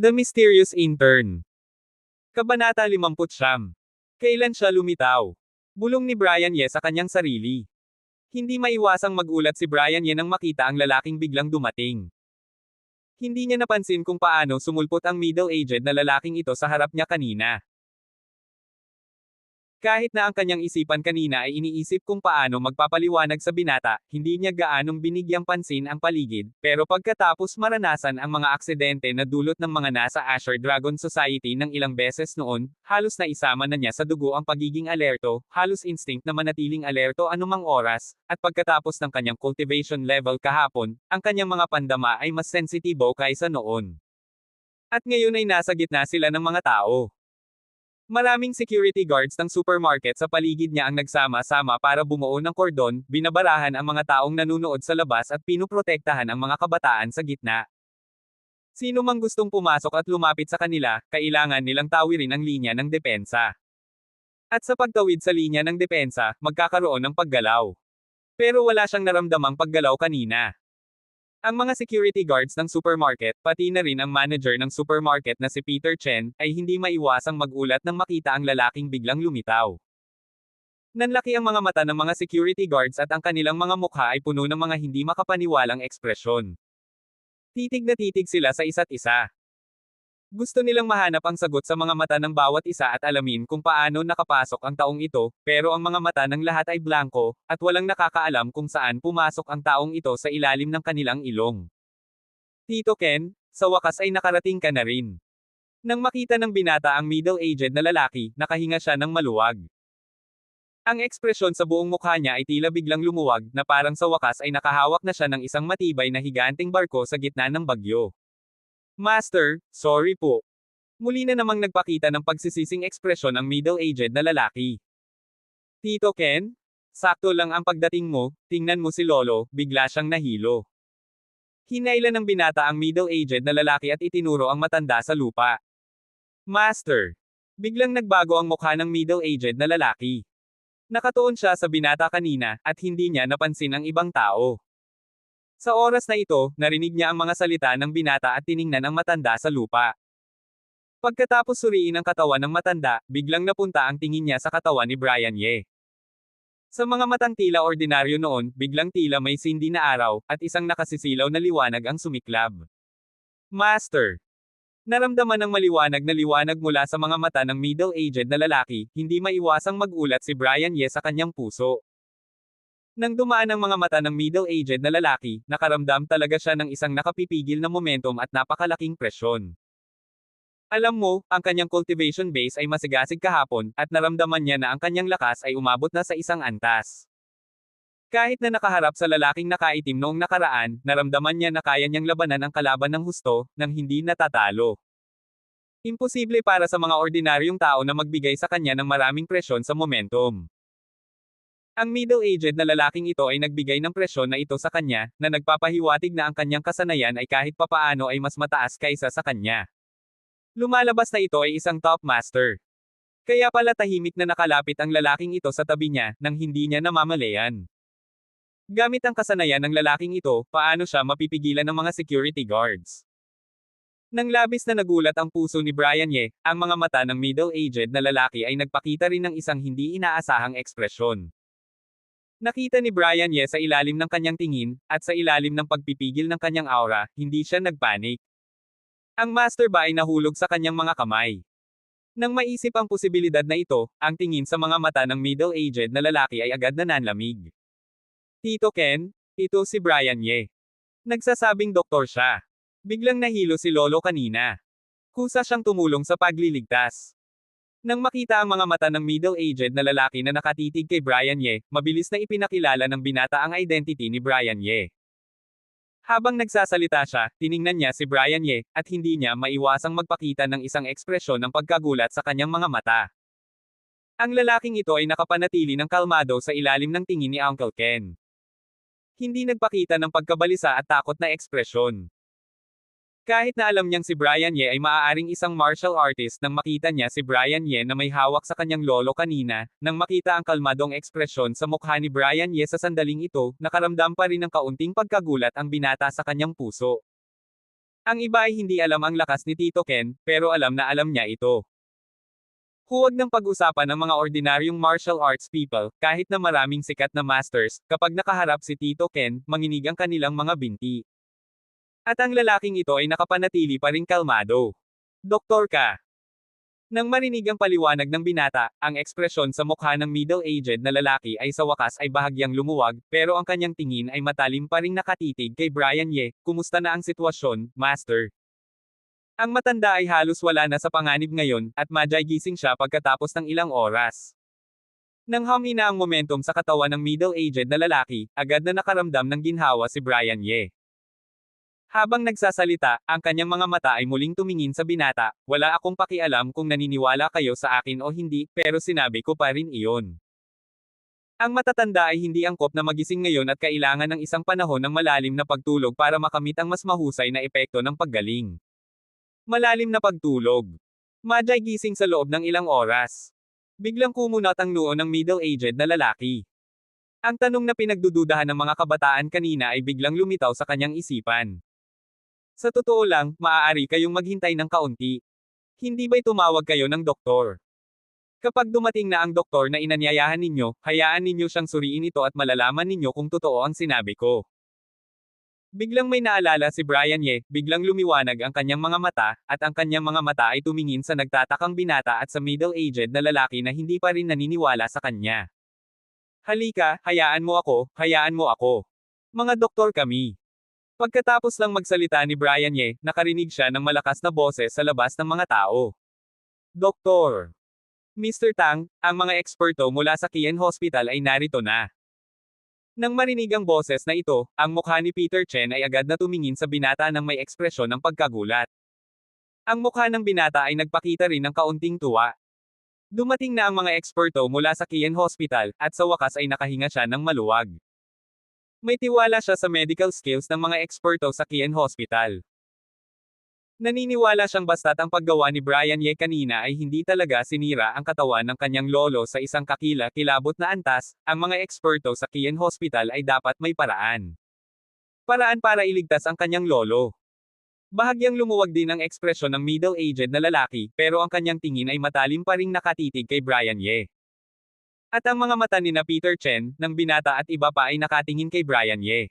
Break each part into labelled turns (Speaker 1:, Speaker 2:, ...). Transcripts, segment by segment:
Speaker 1: The Mysterious Intern. Kabanata 59. Kailan siya lumitaw? Bulong ni Brian Ye sa kanyang sarili. Hindi maiwasang magulat si Brian Ye nang makita ang lalaking biglang dumating. Hindi niya napansin kung paano sumulpot ang middle-aged na lalaking ito sa harap niya kanina. Kahit na ang kanyang isipan kanina ay iniisip kung paano magpapaliwanag sa binata, hindi niya gaanong binigyang pansin ang paligid, pero pagkatapos maranasan ang mga aksidente na dulot ng mga nasa Asher Dragon Society ng ilang beses noon, halos na isama na niya sa dugo ang pagiging alerto, halos instinct na manatiling alerto anumang oras, at pagkatapos ng kanyang cultivation level kahapon, ang kanyang mga pandama ay mas sensitibo kaysa noon. At ngayon ay nasa gitna sila ng mga tao. Maraming security guards ng supermarket sa paligid niya ang nagsama-sama para bumuo ng kordon, binabarahan ang mga taong nanunood sa labas at pinuprotektahan ang mga kabataan sa gitna. Sino mang gustong pumasok at lumapit sa kanila, kailangan nilang tawirin ang linya ng depensa. At sa pagtawid sa linya ng depensa, magkakaroon ng paggalaw. Pero wala siyang naramdamang paggalaw kanina. Ang mga security guards ng supermarket, pati na rin ang manager ng supermarket na si Peter Chen, ay hindi maiwasang magulat nang makita ang lalaking biglang lumitaw. Nanlaki ang mga mata ng mga security guards at ang kanilang mga mukha ay puno ng mga hindi makapaniwalang ekspresyon. Titig na titig sila sa isa't isa. Gusto nilang mahanap ang sagot sa mga mata ng bawat isa at alamin kung paano nakapasok ang taong ito, pero ang mga mata ng lahat ay blanko, at walang nakakaalam kung saan pumasok ang taong ito sa ilalim ng kanilang ilong. Tito Ken, sa wakas ay nakarating ka na rin. Nang makita ng binata ang middle-aged na lalaki, nakahinga siya ng maluwag. Ang ekspresyon sa buong mukha niya ay tila biglang lumuwag, na parang sa wakas ay nakahawak na siya ng isang matibay na higanting barko sa gitna ng bagyo. Master, sorry po. Muli na namang nagpakita ng pagsisising ekspresyon ang middle-aged na lalaki. Tito Ken? Sakto lang ang pagdating mo, tingnan mo si Lolo, bigla siyang nahilo. Hinailan ng binata ang middle-aged na lalaki at itinuro ang matanda sa lupa. Master. Biglang nagbago ang mukha ng middle-aged na lalaki. Nakatuon siya sa binata kanina, at hindi niya napansin ang ibang tao. Sa oras na ito, narinig niya ang mga salita ng binata at tiningnan ang matanda sa lupa. Pagkatapos suriin ang katawan ng matanda, biglang napunta ang tingin niya sa katawan ni Brian Ye. Sa mga matang tila ordinaryo noon, biglang tila may sindi na araw, at isang nakasisilaw na liwanag ang sumiklab. Master! Naramdaman ng maliwanag na liwanag mula sa mga mata ng middle-aged na lalaki, hindi maiwasang magulat si Brian Ye sa kanyang puso. Nang dumaan ang mga mata ng middle-aged na lalaki, nakaramdam talaga siya ng isang nakapipigil na momentum at napakalaking presyon. Alam mo, ang kanyang cultivation base ay masigasig kahapon, at naramdaman niya na ang kanyang lakas ay umabot na sa isang antas. Kahit na nakaharap sa lalaking nakaitim noong nakaraan, naramdaman niya na kaya niyang labanan ang kalaban ng husto, nang hindi natatalo. Imposible para sa mga ordinaryong tao na magbigay sa kanya ng maraming presyon sa momentum. Ang middle-aged na lalaking ito ay nagbigay ng presyon na ito sa kanya, na nagpapahiwatig na ang kanyang kasanayan ay kahit papaano ay mas mataas kaysa sa kanya. Lumalabas na ito ay isang top master. Kaya pala tahimik na nakalapit ang lalaking ito sa tabi niya, nang hindi niya namamalayan. Gamit ang kasanayan ng lalaking ito, paano siya mapipigilan ng mga security guards? Nang labis na nagulat ang puso ni Brian Ye, ang mga mata ng middle-aged na lalaki ay nagpakita rin ng isang hindi inaasahang ekspresyon. Nakita ni Brian Ye sa ilalim ng kanyang tingin, at sa ilalim ng pagpipigil ng kanyang aura, hindi siya nagpanik. Ang master ba ay nahulog sa kanyang mga kamay? Nang maisip ang posibilidad na ito, ang tingin sa mga mata ng middle-aged na lalaki ay agad na nanlamig. Tito Ken, ito si Brian Ye. Nagsasabing doktor siya. Biglang nahilo si Lolo kanina. Kusa siyang tumulong sa pagliligtas. Nang makita ang mga mata ng middle-aged na lalaki na nakatitig kay Brian Ye, mabilis na ipinakilala ng binata ang identity ni Brian Ye. Habang nagsasalita siya, tiningnan niya si Brian Ye, at hindi niya maiwasang magpakita ng isang ekspresyon ng pagkagulat sa kanyang mga mata. Ang lalaking ito ay nakapanatili ng kalmado sa ilalim ng tingin ni Uncle Ken. Hindi nagpakita ng pagkabalisa at takot na ekspresyon. Kahit na alam niyang si Brian Ye ay maaaring isang martial artist, nang makita niya si Brian Ye na may hawak sa kanyang lolo kanina, nang makita ang kalmadong ekspresyon sa mukha ni Brian Ye sa sandaling ito, nakaramdam pa rin ng kaunting pagkagulat ang binata sa kanyang puso. Ang iba ay hindi alam ang lakas ni Tito Ken, pero alam na alam niya ito. Huwag ng pag-usapan ng mga ordinaryong martial arts people, kahit na maraming sikat na masters, kapag nakaharap si Tito Ken, manginig ang kanilang mga binti. At ang lalaking ito ay nakapanatili pa ring kalmado. Doktor ka. Nang marinig ang paliwanag ng binata, ang ekspresyon sa mukha ng middle-aged na lalaki ay sa wakas ay bahagyang lumuwag, pero ang kanyang tingin ay matalim pa ring nakatitig kay Brian Ye. Kumusta na ang sitwasyon, Master? Ang matanda ay halos wala na sa panganib ngayon, at madyay gising siya pagkatapos ng ilang oras. Nang humina ang momentum sa katawan ng middle-aged na lalaki, agad na nakaramdam ng ginhawa si Brian Ye. Habang nagsasalita, ang kanyang mga mata ay muling tumingin sa binata. Wala akong pakialam kung naniniwala kayo sa akin o hindi, pero sinabi ko pa rin iyon. Ang matatanda ay hindi angkop na magising ngayon at kailangan ng isang panahon ng malalim na pagtulog para makamit ang mas mahusay na epekto ng paggaling. Malalim na pagtulog. Madyay gising sa loob ng ilang oras. Biglang kumunat ang noo ng middle-aged na lalaki. Ang tanong na pinagdududahan ng mga kabataan kanina ay biglang lumitaw sa kanyang isipan. Sa totoo lang, maaari kayong maghintay ng kaunti. Hindi ba'y tumawag kayo ng doktor? Kapag dumating na ang doktor na inanyayahan ninyo, hayaan ninyo siyang suriin ito at malalaman ninyo kung totoo ang sinabi ko. Biglang may naalala si Brian Ye, biglang lumiwanag ang kanyang mga mata, at ang kanyang mga mata ay tumingin sa nagtatakang binata at sa middle-aged na lalaki na hindi pa rin naniniwala sa kanya. Halika, hayaan mo ako, hayaan mo ako. Mga doktor kami. Pagkatapos lang magsalita ni Brian Ye, nakarinig siya ng malakas na boses sa labas ng mga tao. Doktor. Mr. Tang, ang mga eksperto mula sa Kien Hospital ay narito na. Nang marinig ang boses na ito, ang mukha ni Peter Chen ay agad na tumingin sa binata ng may ekspresyon ng pagkagulat. Ang mukha ng binata ay nagpakita rin ng kaunting tuwa. Dumating na ang mga eksperto mula sa Kien Hospital, at sa wakas ay nakahinga siya ng maluwag. May tiwala siya sa medical skills ng mga eksperto sa Kien Hospital. Naniniwala siyang basta't ang paggawa ni Brian Ye kanina ay hindi talaga sinira ang katawan ng kanyang lolo sa isang kakila-kilabot na antas, ang mga eksperto sa Kien Hospital ay dapat may paraan. Paraan para iligtas ang kanyang lolo. Bahagyang lumuwag din ang ekspresyon ng middle-aged na lalaki, pero ang kanyang tingin ay matalim pa ring nakatitig kay Brian Ye. At ang mga mata ni na Peter Chen, ng binata at iba pa ay nakatingin kay Brian Ye.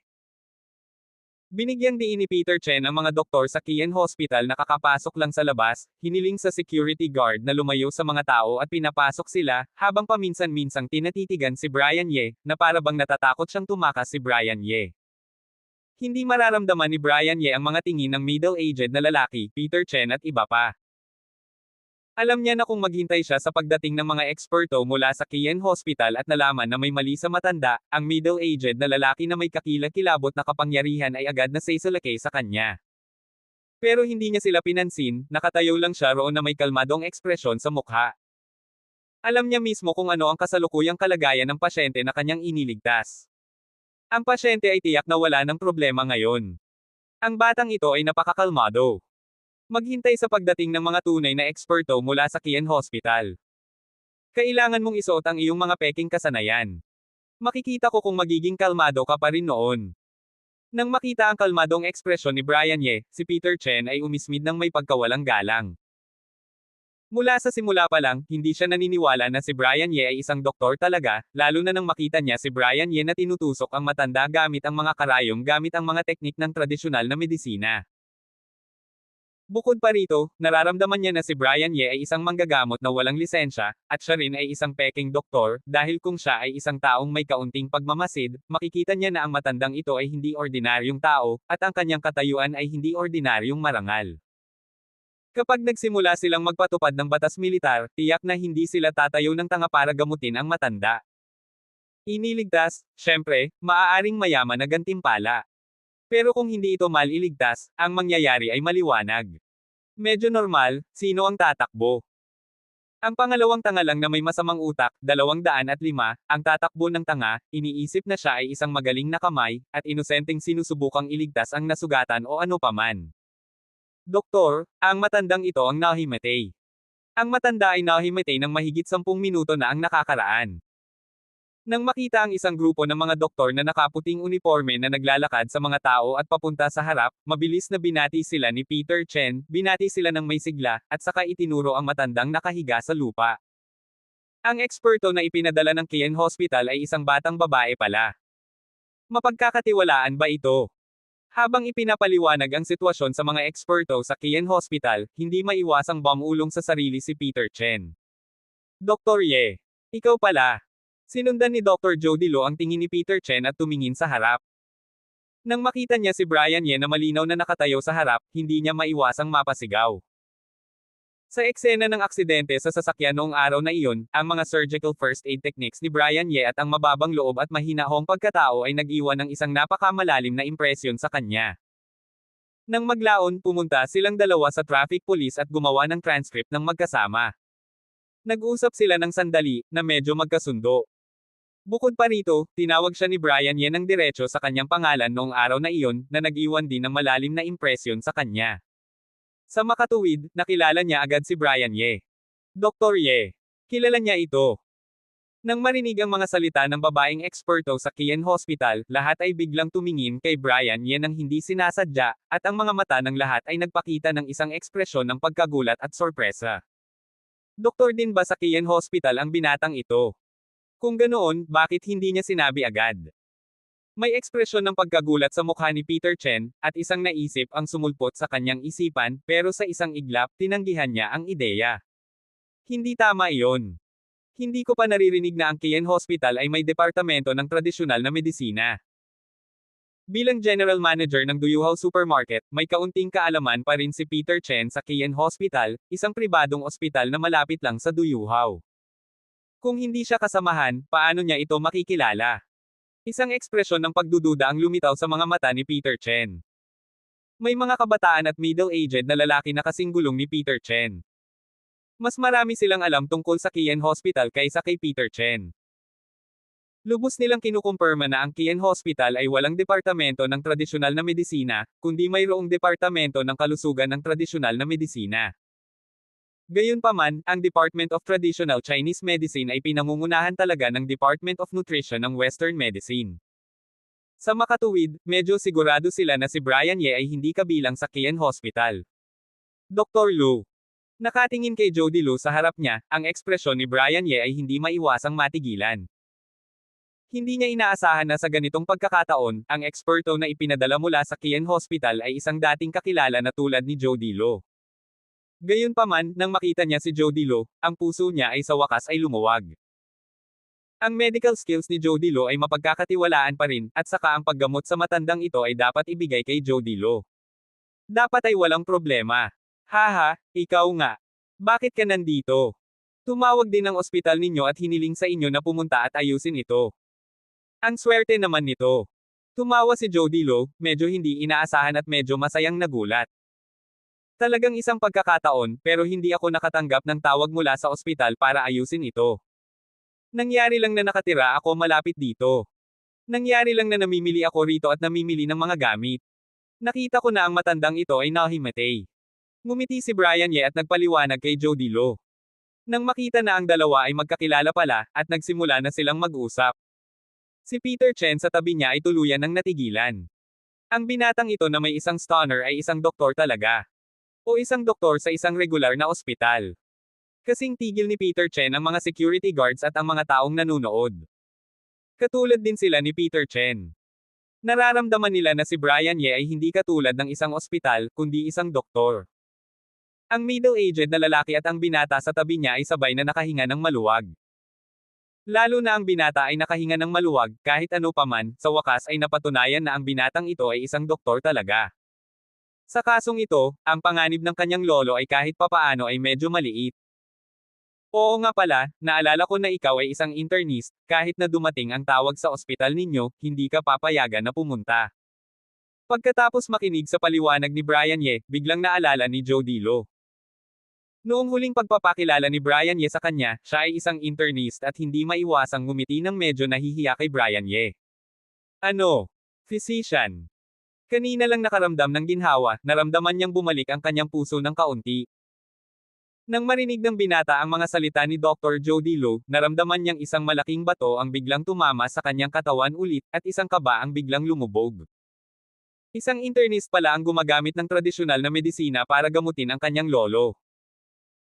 Speaker 1: Binigyang diin ni Peter Chen ang mga doktor sa Kien Hospital na kakapasok lang sa labas, hiniling sa security guard na lumayo sa mga tao at pinapasok sila, habang paminsan-minsang tinatitigan si Brian Ye, na para bang natatakot siyang tumakas si Brian Ye. Hindi mararamdaman ni Brian Ye ang mga tingin ng middle-aged na lalaki, Peter Chen at iba pa. Alam niya na kung maghintay siya sa pagdating ng mga eksperto mula sa Kien Hospital at nalaman na may mali sa matanda, ang middle-aged na lalaki na may kakilakilabot na kapangyarihan ay agad na saisalakay sa kanya. Pero hindi niya sila pinansin, nakatayo lang siya roon na may kalmadong ekspresyon sa mukha. Alam niya mismo kung ano ang kasalukuyang kalagayan ng pasyente na kanyang iniligtas. Ang pasyente ay tiyak na wala ng problema ngayon. Ang batang ito ay napakakalmado. Maghintay sa pagdating ng mga tunay na eksperto mula sa Kien Hospital. Kailangan mong isuot ang iyong mga peking kasanayan. Makikita ko kung magiging kalmado ka pa rin noon. Nang makita ang kalmadong ekspresyon ni Brian Ye, si Peter Chen ay umismid ng may pagkawalang galang. Mula sa simula pa lang, hindi siya naniniwala na si Brian Ye ay isang doktor talaga, lalo na nang makita niya si Brian Ye na tinutusok ang matanda gamit ang mga karayom gamit ang mga teknik ng tradisyonal na medisina. Bukod pa rito, nararamdaman niya na si Brian Ye ay isang manggagamot na walang lisensya, at siya rin ay isang peking doktor, dahil kung siya ay isang taong may kaunting pagmamasid, makikita niya na ang matandang ito ay hindi ordinaryong tao, at ang kanyang katayuan ay hindi ordinaryong marangal. Kapag nagsimula silang magpatupad ng batas militar, tiyak na hindi sila tatayo ng tanga para gamutin ang matanda. Iniligtas, syempre, maaaring mayaman na gantimpala. Pero kung hindi ito maliligtas, ang mangyayari ay maliwanag. Medyo normal, sino ang tatakbo? Ang pangalawang tanga lang na may masamang utak, 205, ang tatakbo ng tanga, iniisip na siya ay isang magaling na kamay, at inosenteng sinusubukang iligtas ang nasugatan o ano paman. Doktor, ang matandang ito ang nahimatay. Ang matanda ay nahimatay ng mahigit 10 minuto na ang nakakaraan. Nang makita ang isang grupo ng mga doktor na nakaputing uniforme na naglalakad sa mga tao at papunta sa harap, mabilis na binati sila ni Peter Chen, binati sila ng may sigla, at saka itinuro ang matandang nakahiga sa lupa. Ang eksperto na ipinadala ng Kien Hospital ay isang batang babae pala. Mapagkakatiwalaan ba ito? Habang ipinapaliwanag ang sitwasyon sa mga eksperto sa Kien Hospital, hindi maiwasang bumulong sa sarili si Peter Chen. Dr. Ye, ikaw pala. Sinundan ni Dr. Joe Dilo ang tingin ni Peter Chen at tumingin sa harap. Nang makita niya si Brian Ye na malinaw na nakatayo sa harap, hindi niya maiwasang mapasigaw. Sa eksena ng aksidente sa sasakyan noong araw na iyon, ang mga surgical first aid techniques ni Brian Ye at ang mababang loob at mahinahong pagkatao ay nag-iwan ng isang napakamalalim na impresyon sa kanya. Nang maglaon, pumunta silang dalawa sa traffic police at gumawa ng transcript ng magkasama. Nag-usap sila ng sandali, na medyo magkasundo. Bukod pa rito, tinawag siya ni Brian Ye ng diretso sa kanyang pangalan noong araw na iyon, na nag-iwan din ng malalim na impresyon sa kanya. Sa makatuwid, nakilala niya agad si Brian Ye. Dr. Ye. Kilala niya ito. Nang marinig ang mga salita ng babaeng eksperto sa Kien Hospital, lahat ay biglang tumingin kay Brian Ye nang hindi sinasadya, at ang mga mata ng lahat ay nagpakita ng isang ekspresyon ng pagkagulat at sorpresa. Doktor din ba sa Kien Hospital ang binatang ito? Kung ganoon, bakit hindi niya sinabi agad? May ekspresyon ng pagkagulat sa mukha ni Peter Chen, at isang naisip ang sumulpot sa kanyang isipan, pero sa isang iglap, tinanggihan niya ang ideya. Hindi tama iyon. Hindi ko pa naririnig na ang Kien Hospital ay may departamento ng tradisyonal na medisina. Bilang general manager ng Duyuhaw Supermarket, may kaunting kaalaman pa rin si Peter Chen sa Kien Hospital, isang pribadong ospital na malapit lang sa Duyuhaw. Kung hindi siya kasamahan, paano niya ito makikilala? Isang ekspresyon ng pagdududa ang lumitaw sa mga mata ni Peter Chen. May mga kabataan at middle-aged na lalaki na kasing gulong ni Peter Chen. Mas marami silang alam tungkol sa Kien Hospital kaysa kay Peter Chen. Lubos nilang kinukumpirma na ang Kien Hospital ay walang departamento ng tradisyonal na medisina, kundi mayroong departamento ng kalusugan ng tradisyonal na medisina. Gayunpaman, ang Department of Traditional Chinese Medicine ay pinangungunahan talaga ng Department of Nutrition ng Western Medicine. Sa makatuwid, medyo sigurado sila na si Brian Ye ay hindi kabilang sa Kien Hospital. Dr. Lu. Nakatingin kay Jody Lu sa harap niya, ang ekspresyon ni Brian Ye ay hindi maiwasang matigilan. Hindi niya inaasahan na sa ganitong pagkakataon, ang eksperto na ipinadala mula sa Kien Hospital ay isang dating kakilala na tulad ni Jody Lu. Gayunpaman, nang makita niya si Jody Lu, ang puso niya ay sa wakas ay lumuwag. Ang medical skills ni Jody Lu ay mapagkakatiwalaan pa rin, at saka ang paggamot sa matandang ito ay dapat ibigay kay Jody Lu. Dapat ay walang problema. Haha, ikaw nga. Bakit ka nandito? Tumawag din ang ospital ninyo at hiniling sa inyo na pumunta at ayusin ito. Ang swerte naman nito. Tumawa si Jody Lu, medyo hindi inaasahan at medyo masayang nagulat. Talagang isang pagkakataon, pero hindi ako nakatanggap ng tawag mula sa ospital para ayusin ito. Nangyari lang na nakatira ako malapit dito. Nangyari lang na namimili ako rito at namimili ng mga gamit. Nakita ko na ang matandang ito ay nahimatay. Ngumiti si Brian Ye at nagpaliwanag kay Jody Lu. Nang makita na ang dalawa ay magkakilala pala, at nagsimula na silang mag-usap. Si Peter Chen sa tabi niya ay tuluyan ng natigilan. Ang binatang ito na may isang stunner ay isang doktor talaga. O isang doktor sa isang regular na ospital. Kasing tigil ni Peter Chen ang mga security guards at ang mga taong nanunood. Katulad din sila ni Peter Chen. Nararamdaman nila na si Brian Ye ay hindi katulad ng isang ospital, kundi isang doktor. Ang middle-aged na lalaki at ang binata sa tabi niya ay sabay na nakahinga ng maluwag. Lalo na ang binata ay nakahinga ng maluwag, kahit ano paman, sa wakas ay napatunayan na ang binatang ito ay isang doktor talaga. Sa kasong ito, ang panganib ng kanyang lolo ay kahit papaano ay medyo maliit. Oo nga pala, naalala ko na ikaw ay isang internist, kahit na dumating ang tawag sa ospital ninyo, hindi ka papayagan na pumunta. Pagkatapos makinig sa paliwanag ni Brian Ye, biglang naalala ni Jody Lu. Noong huling pagpapakilala ni Brian Ye sa kanya, siya ay isang internist at hindi maiwasang ngumiti ng medyo nahihiya kay Brian Ye. Ano? Physician. Kanina lang nakaramdam ng ginhawa, naramdaman niyang bumalik ang kanyang puso ng kaunti. Nang marinig ng binata ang mga salita ni Dr. Jody Lo, naramdaman niyang isang malaking bato ang biglang tumama sa kanyang katawan ulit, at isang kaba ang biglang lumubog. Isang internist pala ang gumagamit ng tradisyonal na medisina para gamutin ang kanyang lolo.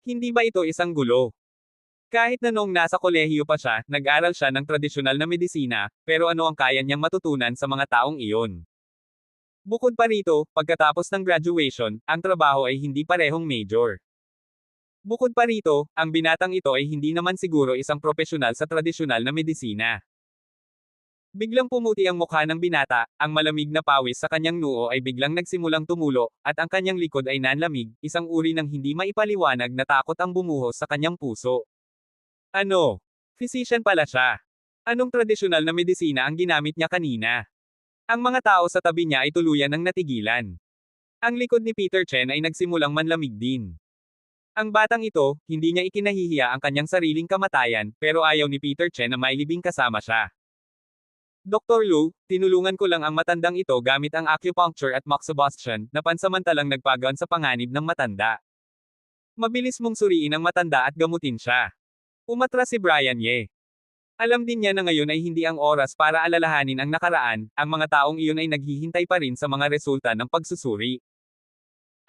Speaker 1: Hindi ba ito isang gulo? Kahit na noong nasa kolehiyo pa siya, nag-aral siya ng tradisyonal na medisina, pero ano ang kaya niyang matutunan sa mga taong iyon? Bukod pa rito, pagkatapos ng graduation, ang trabaho ay hindi parehong major. Bukod pa rito, ang binatang ito ay hindi naman siguro isang profesional sa tradisyonal na medisina. Biglang pumuti ang mukha ng binata, ang malamig na pawis sa kanyang noo ay biglang nagsimulang tumulo, at ang kanyang likod ay nanlamig, isang uri ng hindi maipaliwanag na takot ang bumuhos sa kanyang puso. Ano? Physician pala siya. Anong tradisyonal na medisina ang ginamit niya kanina? Ang mga tao sa tabi niya ay tuluyan ng natigilan. Ang likod ni Peter Chen ay nagsimulang manlamig din. Ang batang ito, hindi niya ikinahihiya ang kanyang sariling kamatayan, pero ayaw ni Peter Chen na mailibing kasama siya. Dr. Lu, tinulungan ko lang ang matandang ito gamit ang acupuncture at moxibustion, na pansamantalang nagpagaan sa panganib ng matanda. Mabilis mong suriin ang matanda at gamutin siya. Umatras si Brian Ye. Alam din niya na ngayon ay hindi ang oras para alalahanin ang nakaraan, ang mga taong iyon ay naghihintay pa rin sa mga resulta ng pagsusuri.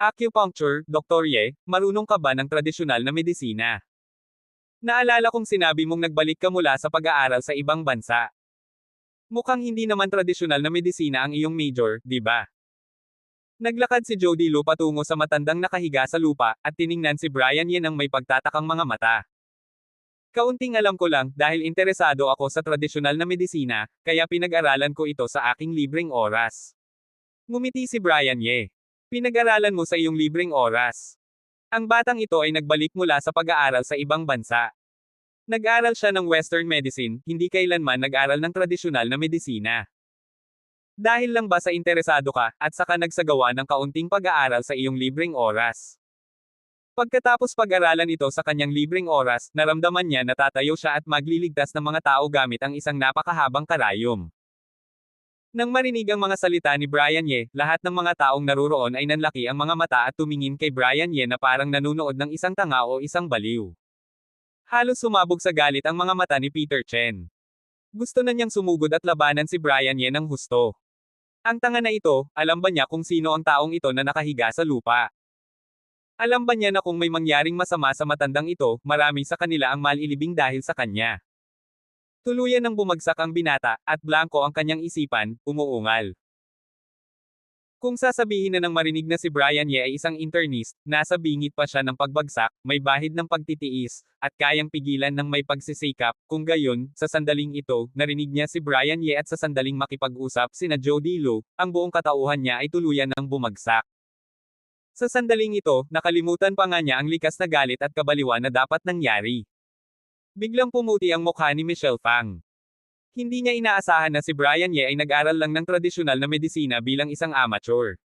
Speaker 1: Acupuncture, Dr. Ye, marunong ka ba ng tradisyonal na medisina? Naalala kong sinabi mong nagbalik ka mula sa pag-aaral sa ibang bansa. Mukhang hindi naman tradisyonal na medisina ang iyong major, di ba? Naglakad si Jody Lu patungo sa matandang nakahiga sa lupa, at tiningnan si Brian Ye ng may pagtatakang mga mata. Kaunting alam ko lang, dahil interesado ako sa tradisyonal na medisina, kaya pinag-aralan ko ito sa aking libreng oras. Ngumiti si Brian Ye. Pinag-aralan mo sa iyong libreng oras. Ang batang ito ay nagbalik mula sa pag-aaral sa ibang bansa. Nag-aral siya ng Western medicine, hindi kailanman nag-aral ng tradisyonal na medisina. Dahil lang ba sa interesado ka, at saka nagsagawa ng kaunting pag-aaral sa iyong libreng oras? Pagkatapos pag-aralan ito sa kanyang libreng oras, naramdaman niya na tatayo siya at magliligtas ng mga tao gamit ang isang napakahabang karayom. Nang marinig ang mga salita ni Brian Ye, lahat ng mga taong naruroon ay nanlaki ang mga mata at tumingin kay Brian Ye na parang nanunood ng isang tanga o isang baliw. Halos sumabog sa galit ang mga mata ni Peter Chen. Gusto na niyang sumugod at labanan si Brian Ye ng husto. Ang tanga na ito, alam ba niya kung sino ang taong ito na nakahiga sa lupa? Alam ba niya na kung may mangyaring masama sa matandang ito, marami sa kanila ang malilibing dahil sa kanya? Tuluyan ng bumagsak ang binata, at blanko ang kanyang isipan, umuungal. Kung sasabihin na ng marinig na si Brian Ye ay isang internist, nasa bingit pa siya ng pagbagsak, may bahid ng pagtitiis, at kayang pigilan ng may pagsisikap, kung gayon, sa sandaling ito, narinig niya si Brian Ye at sa sandaling makipag-usap sina Jody Lu, ang buong katauhan niya ay tuluyan ng bumagsak. Sa sandaling ito, nakalimutan pa nga niya ang likas na galit at kabaliwan na dapat nangyari. Biglang pumuti ang mukha ni Michelle Fang. Hindi niya inaasahan na si Brian Ye ay nag-aral lang ng tradisyonal na medisina bilang isang amateur.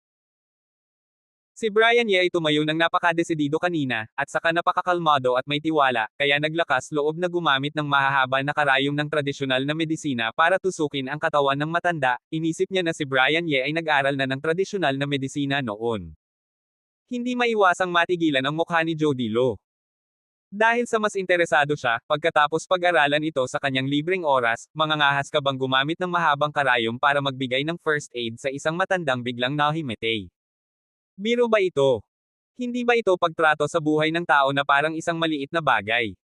Speaker 1: Si Brian Ye ay tumayo ng napakadesidido kanina, at saka napakakalmado at may tiwala, kaya naglakas loob na gumamit ng mahahaba na karayom ng tradisyonal na medisina para tusukin ang katawan ng matanda. Inisip niya na si Brian Ye ay nag-aral na ng tradisyonal na medisina noon. Hindi maiwasang matigilan ang mukha ni Jody Lo. Dahil sa mas interesado siya, pagkatapos pag-aralan ito sa kanyang libreng oras, mangangahas ka bang gumamit ng mahabang karayom para magbigay ng first aid sa isang matandang biglang nahimatay? Biro ba ito? Hindi ba ito pagtrato sa buhay ng tao na parang isang maliit na bagay?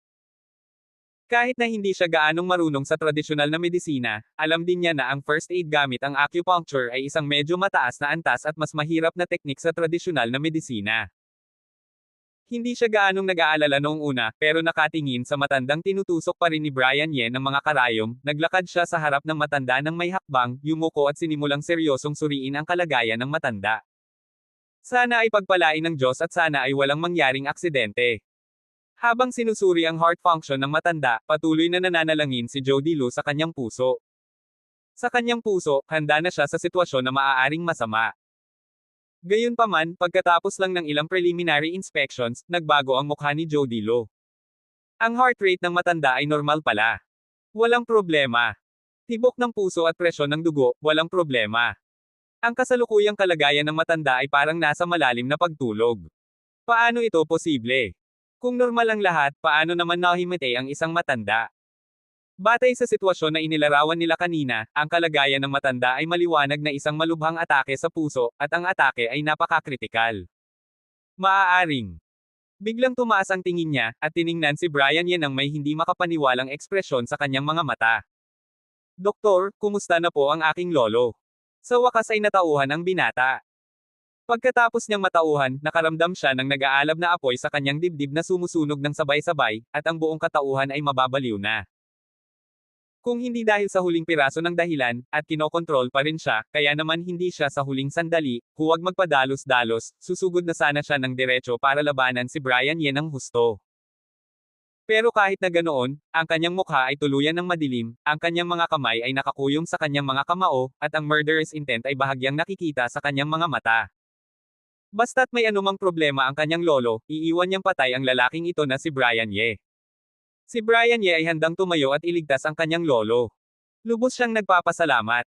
Speaker 1: Kahit na hindi siya gaanong marunong sa tradisyonal na medisina, alam din niya na ang first aid gamit ang acupuncture ay isang medyo mataas na antas at mas mahirap na teknik sa tradisyonal na medisina. Hindi siya gaanong nag-aalala noong una, pero nakatingin sa matandang tinutusok pa rin ni Brian Ye ng mga karayom, naglakad siya sa harap ng matanda ng may hakbang, yumuko at sinimulang seryosong suriin ang kalagayan ng matanda. Sana ay pagpalain ng Diyos at sana ay walang mangyaring aksidente. Habang sinusuri ang heart function ng matanda, patuloy na nananalangin si Jody Lu sa kanyang puso. Sa kanyang puso, handa na siya sa sitwasyon na maaaring masama. Gayunpaman, pagkatapos lang ng ilang preliminary inspections, nagbago ang mukha ni Jody Lu. Ang heart rate ng matanda ay normal pala. Walang problema. Tibok ng puso at presyon ng dugo, walang problema. Ang kasalukuyang kalagayan ng matanda ay parang nasa malalim na pagtulog. Paano ito posible? Kung normal ang lahat, paano naman nahimatay ang isang matanda? Batay sa sitwasyon na inilarawan nila kanina, ang kalagayan ng matanda ay maliwanag na isang malubhang atake sa puso, at ang atake ay napakakritikal. Maaaring. Biglang tumaas ang tingin niya, at tiningnan si Brian Yen ng may hindi makapaniwalang ekspresyon sa kanyang mga mata. Doktor, kumusta na po ang aking lolo? Sa wakas ay natauhan ang binata. Pagkatapos niyang matauhan, nakaramdam siya ng nag-aalab na apoy sa kanyang dibdib na sumusunog ng sabay-sabay, at ang buong katauhan ay mababaliw na. Kung hindi dahil sa huling piraso ng dahilan, at kinokontrol pa rin siya, kaya naman hindi siya sa huling sandali, huwag magpadalos-dalos, susugod na sana siya ng diretso para labanan si Brian Yen ng husto. Pero kahit na ganoon, ang kanyang mukha ay tuluyan ng madilim, ang kanyang mga kamay ay nakakuyong sa kanyang mga kamao, at ang murderous intent ay bahagyang nakikita sa kanyang mga mata. Basta't may anumang problema ang kanyang lolo, iiwan niyang patay ang lalaking ito na si Brian Ye. Si Brian Ye ay handang tumayo at iligtas ang kanyang lolo. Lubos siyang nagpapasalamat.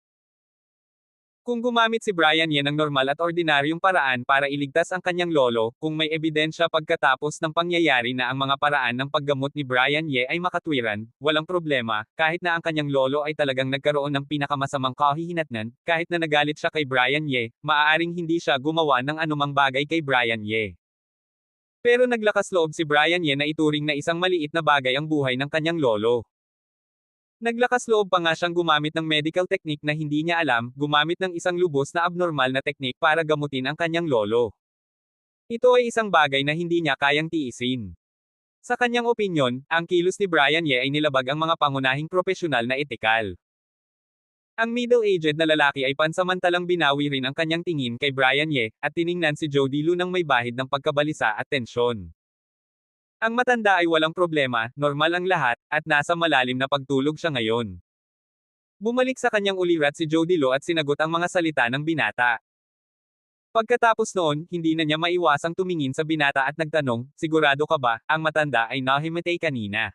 Speaker 1: Kung gumamit si Brian Ye ng normal at ordinaryong paraan para iligtas ang kanyang lolo, kung may ebidensya pagkatapos ng pangyayari na ang mga paraan ng paggamot ni Brian Ye ay makatwiran, walang problema, kahit na ang kanyang lolo ay talagang nagkaroon ng pinakamasamang kahihinatnan, kahit na nagalit siya kay Brian Ye, maaaring hindi siya gumawa ng anumang bagay kay Brian Ye. Pero naglakas loob si Brian Ye na ituring na isang maliit na bagay ang buhay ng kanyang lolo. Naglakas loob pa nga siyang gumamit ng medical technique na hindi niya alam, gumamit ng isang lubos na abnormal na teknik para gamutin ang kanyang lolo. Ito ay isang bagay na hindi niya kayang tiisin. Sa kanyang opinyon, ang kilos ni Brian Ye ay nilabag ang mga pangunahing profesional na etikal. Ang middle-aged na lalaki ay pansamantalang binawi rin ang kanyang tingin kay Brian Ye, at tiningnan si Jody Lu ng may bahid ng pagkabalisa at tensyon. Ang matanda ay walang problema, normal ang lahat, at nasa malalim na pagtulog siya ngayon. Bumalik sa kanyang ulirat si Jody Lo at sinagot ang mga salita ng binata. Pagkatapos noon, hindi na niya maiwasang tumingin sa binata at nagtanong, sigurado ka ba, ang matanda ay nahimatay kanina?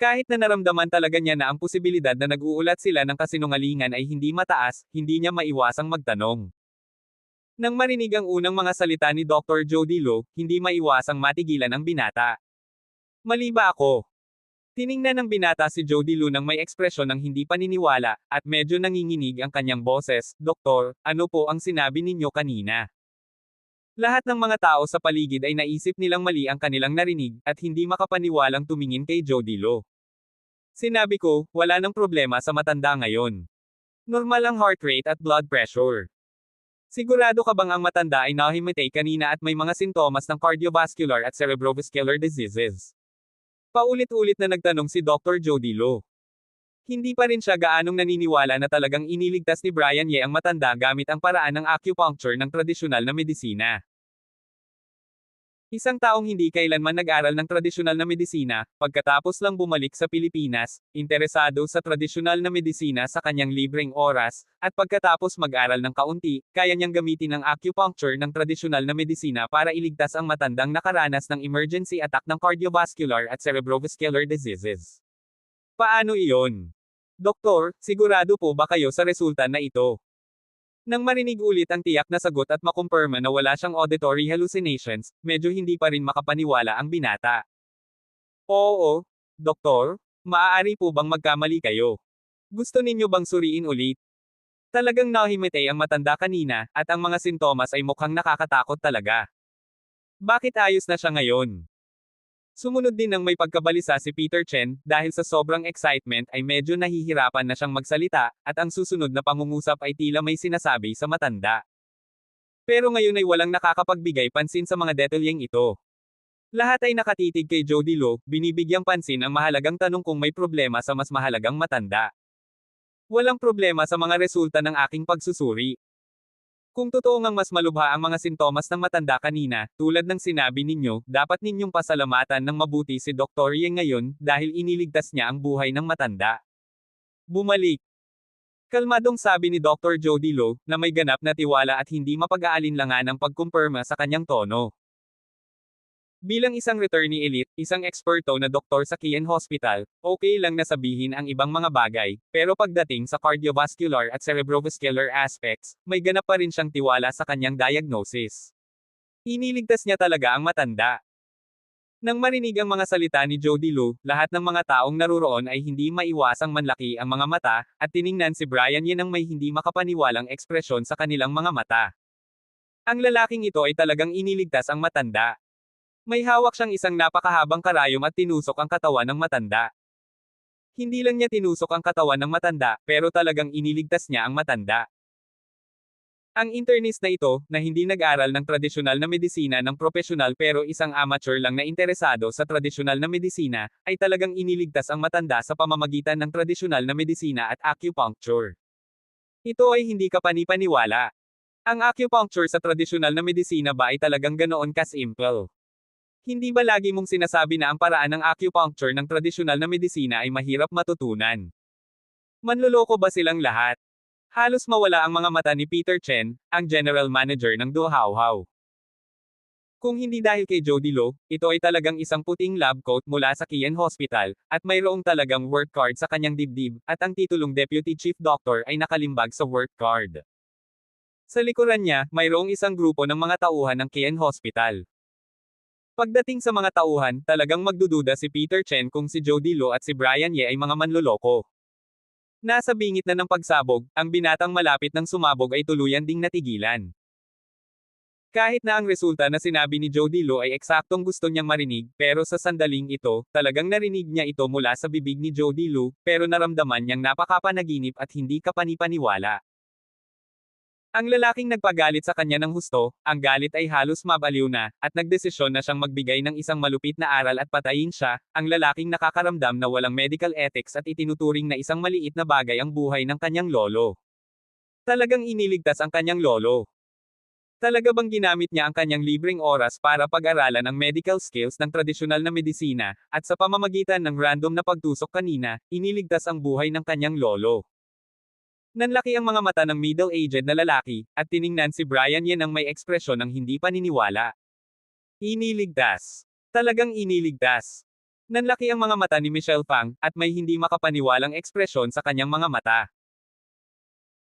Speaker 1: Kahit na naramdaman talaga niya na ang posibilidad na nag-uulat sila ng kasinungalingan ay hindi mataas, hindi niya maiwasang magtanong. Nang marinig ang unang mga salita ni Dr. Jody Lo, hindi maiwasang matigilan ang binata. Mali ba ako? Tiningnan ng binata si Jody Lo nang may ekspresyon ng hindi paniniwala, at medyo nanginginig ang kanyang boses, Doktor, ano po ang sinabi ninyo kanina? Lahat ng mga tao sa paligid ay naisip nilang mali ang kanilang narinig, at hindi makapaniwalang tumingin kay Jody Lo. Sinabi ko, wala nang problema sa matanda ngayon. Normal ang heart rate at blood pressure. Sigurado ka bang ang matanda ay nahimatay kanina at may mga sintomas ng cardiovascular at cerebrovascular diseases? Paulit-ulit na nagtanong si Dr. Jody Lo. Hindi pa rin siya gaanong naniniwala na talagang iniligtas ni Brian Ye ang matanda gamit ang paraan ng acupuncture ng tradisyonal na medisina. Isang taong hindi kailanman nag-aral ng tradisyonal na medisina, pagkatapos lang bumalik sa Pilipinas, interesado sa tradisyonal na medisina sa kanyang libreng oras, at pagkatapos mag-aral ng kaunti, kaya niyang gamitin ang acupuncture ng tradisyonal na medisina para iligtas ang matandang nakaranas ng emergency attack ng cardiovascular at cerebrovascular diseases. Paano iyon? Doktor, sigurado po ba kayo sa resulta na ito? Nang marinig ulit ang tiyak na sagot at makumpirma na wala siyang auditory hallucinations, medyo hindi pa rin makapaniwala ang binata. Oo, doktor, maaari po bang magkamali kayo? Gusto ninyo bang suriin ulit? Talagang nahimatay ang matanda kanina, at ang mga sintomas ay mukhang nakakatakot talaga. Bakit ayos na siya ngayon? Sumunod din ng may pagkabalisa si Peter Chen, dahil sa sobrang excitement ay medyo nahihirapan na siyang magsalita, at ang susunod na pangungusap ay tila may sinasabi sa matanda. Pero ngayon ay walang nakakapagbigay pansin sa mga detalyeng ito. Lahat ay nakatitig kay Jody Lo, binibigyang pansin ang mahalagang tanong kung may problema sa mas mahalagang matanda. Walang problema sa mga resulta ng aking pagsusuri. Kung totoo ngang mas malubha ang mga sintomas ng matanda kanina, tulad ng sinabi ninyo, dapat ninyong pasalamatan ng mabuti si Dr. Ye ngayon, dahil iniligtas niya ang buhay ng matanda. Bumalik. Kalmadong sabi ni Dr. Jody Lo, na may ganap na tiwala at hindi mapag-aalinlangan ang pagkumpirma sa kanyang tono. Bilang isang returnee elite, isang eksperto na doktor sa Kian Hospital, okay lang na sabihin ang ibang mga bagay, pero pagdating sa cardiovascular at cerebrovascular aspects, may ganap pa rin siyang tiwala sa kanyang diagnosis. Iniligtas niya talaga ang matanda. Nang marinig ang mga salita ni Jody Lou, lahat ng mga taong naruroon ay hindi maiwasang manlaki ang mga mata, at tiningnan si Brian Ye nang may hindi makapaniwalang ekspresyon sa kanilang mga mata. Ang lalaking ito ay talagang iniligtas ang matanda. May hawak siyang isang napakahabang karayom at tinusok ang katawan ng matanda. Hindi lang niya tinusok ang katawan ng matanda, pero talagang iniligtas niya ang matanda. Ang internist na ito, na hindi nag-aral ng tradisyonal na medisina ng propesyonal pero isang amateur lang na interesado sa tradisyonal na medisina, ay talagang iniligtas ang matanda sa pamamagitan ng tradisyonal na medisina at acupuncture. Ito ay hindi kapani-paniwala. Ang acupuncture sa tradisyonal na medisina ba ay talagang ganoon ka-simple? Hindi ba lagi mong sinasabi na ang paraan ng acupuncture ng tradisyonal na medisina ay mahirap matutunan? Manloloko ba silang lahat? Halos mawala ang mga mata ni Peter Chen, ang general manager ng Duhauhau. Kung hindi dahil kay Jody Lou, ito ay talagang isang puting lab coat mula sa Kian Hospital, at mayroong talagang work card sa kanyang dibdib, at ang titulong Deputy Chief Doctor ay nakalimbag sa work card. Sa likuran niya, mayroong isang grupo ng mga tauhan ng Kian Hospital. Pagdating sa mga tauhan, talagang magdududa si Peter Chen kung si Jody Lou at si Brian Ye ay mga manloloko. Nasa bingit na ng pagsabog, ang binatang malapit ng sumabog ay tuluyan ding natigilan. Kahit na ang resulta na sinabi ni Jody Lou ay eksaktong gusto niyang marinig, pero sa sandaling ito, talagang narinig niya ito mula sa bibig ni Jody Lou, pero naramdaman niyang napakapanaginip at hindi kapanipaniwala. Ang lalaking nagpagalit sa kanya ng husto, ang galit ay halos mabaliw na, at nagdesisyon na siyang magbigay ng isang malupit na aral at patayin siya, ang lalaking nakakaramdam na walang medical ethics at itinuturing na isang maliit na bagay ang buhay ng kanyang lolo. Talagang iniligtas ang kanyang lolo. Talaga bang ginamit niya ang kanyang libreng oras para pag-aralan ang medical skills ng tradisyonal na medisina, at sa pamamagitan ng random na pagtusok kanina, iniligtas ang buhay ng kanyang lolo. Nanlaki ang mga mata ng middle-aged na lalaki, at tiningnan si Brian Ye nang may ekspresyon ng hindi paniniwala. Iniligtas. Talagang iniligtas. Nanlaki ang mga mata ni Michelle Fang, at may hindi makapaniwalang ekspresyon sa kanyang mga mata.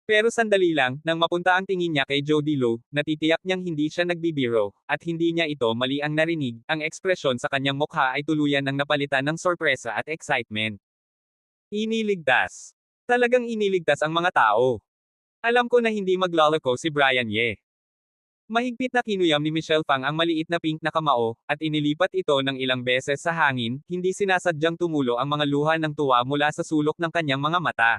Speaker 1: Pero sandali lang, nang mapunta ang tingin niya kay Jody Lou, natitiyak niyang hindi siya nagbibiro, at hindi niya ito mali ang narinig, ang ekspresyon sa kanyang mukha ay tuluyan ng napalitan ng sorpresa at excitement. Iniligtas. Talagang iniligtas ang mga tao. Alam ko na hindi maglalako si Brian Ye. Mahigpit na kinuyam ni Michelle Fang ang maliit na pink na kamao, at inilipat ito ng ilang beses sa hangin, hindi sinasadyang tumulo ang mga luha ng tuwa mula sa sulok ng kanyang mga mata.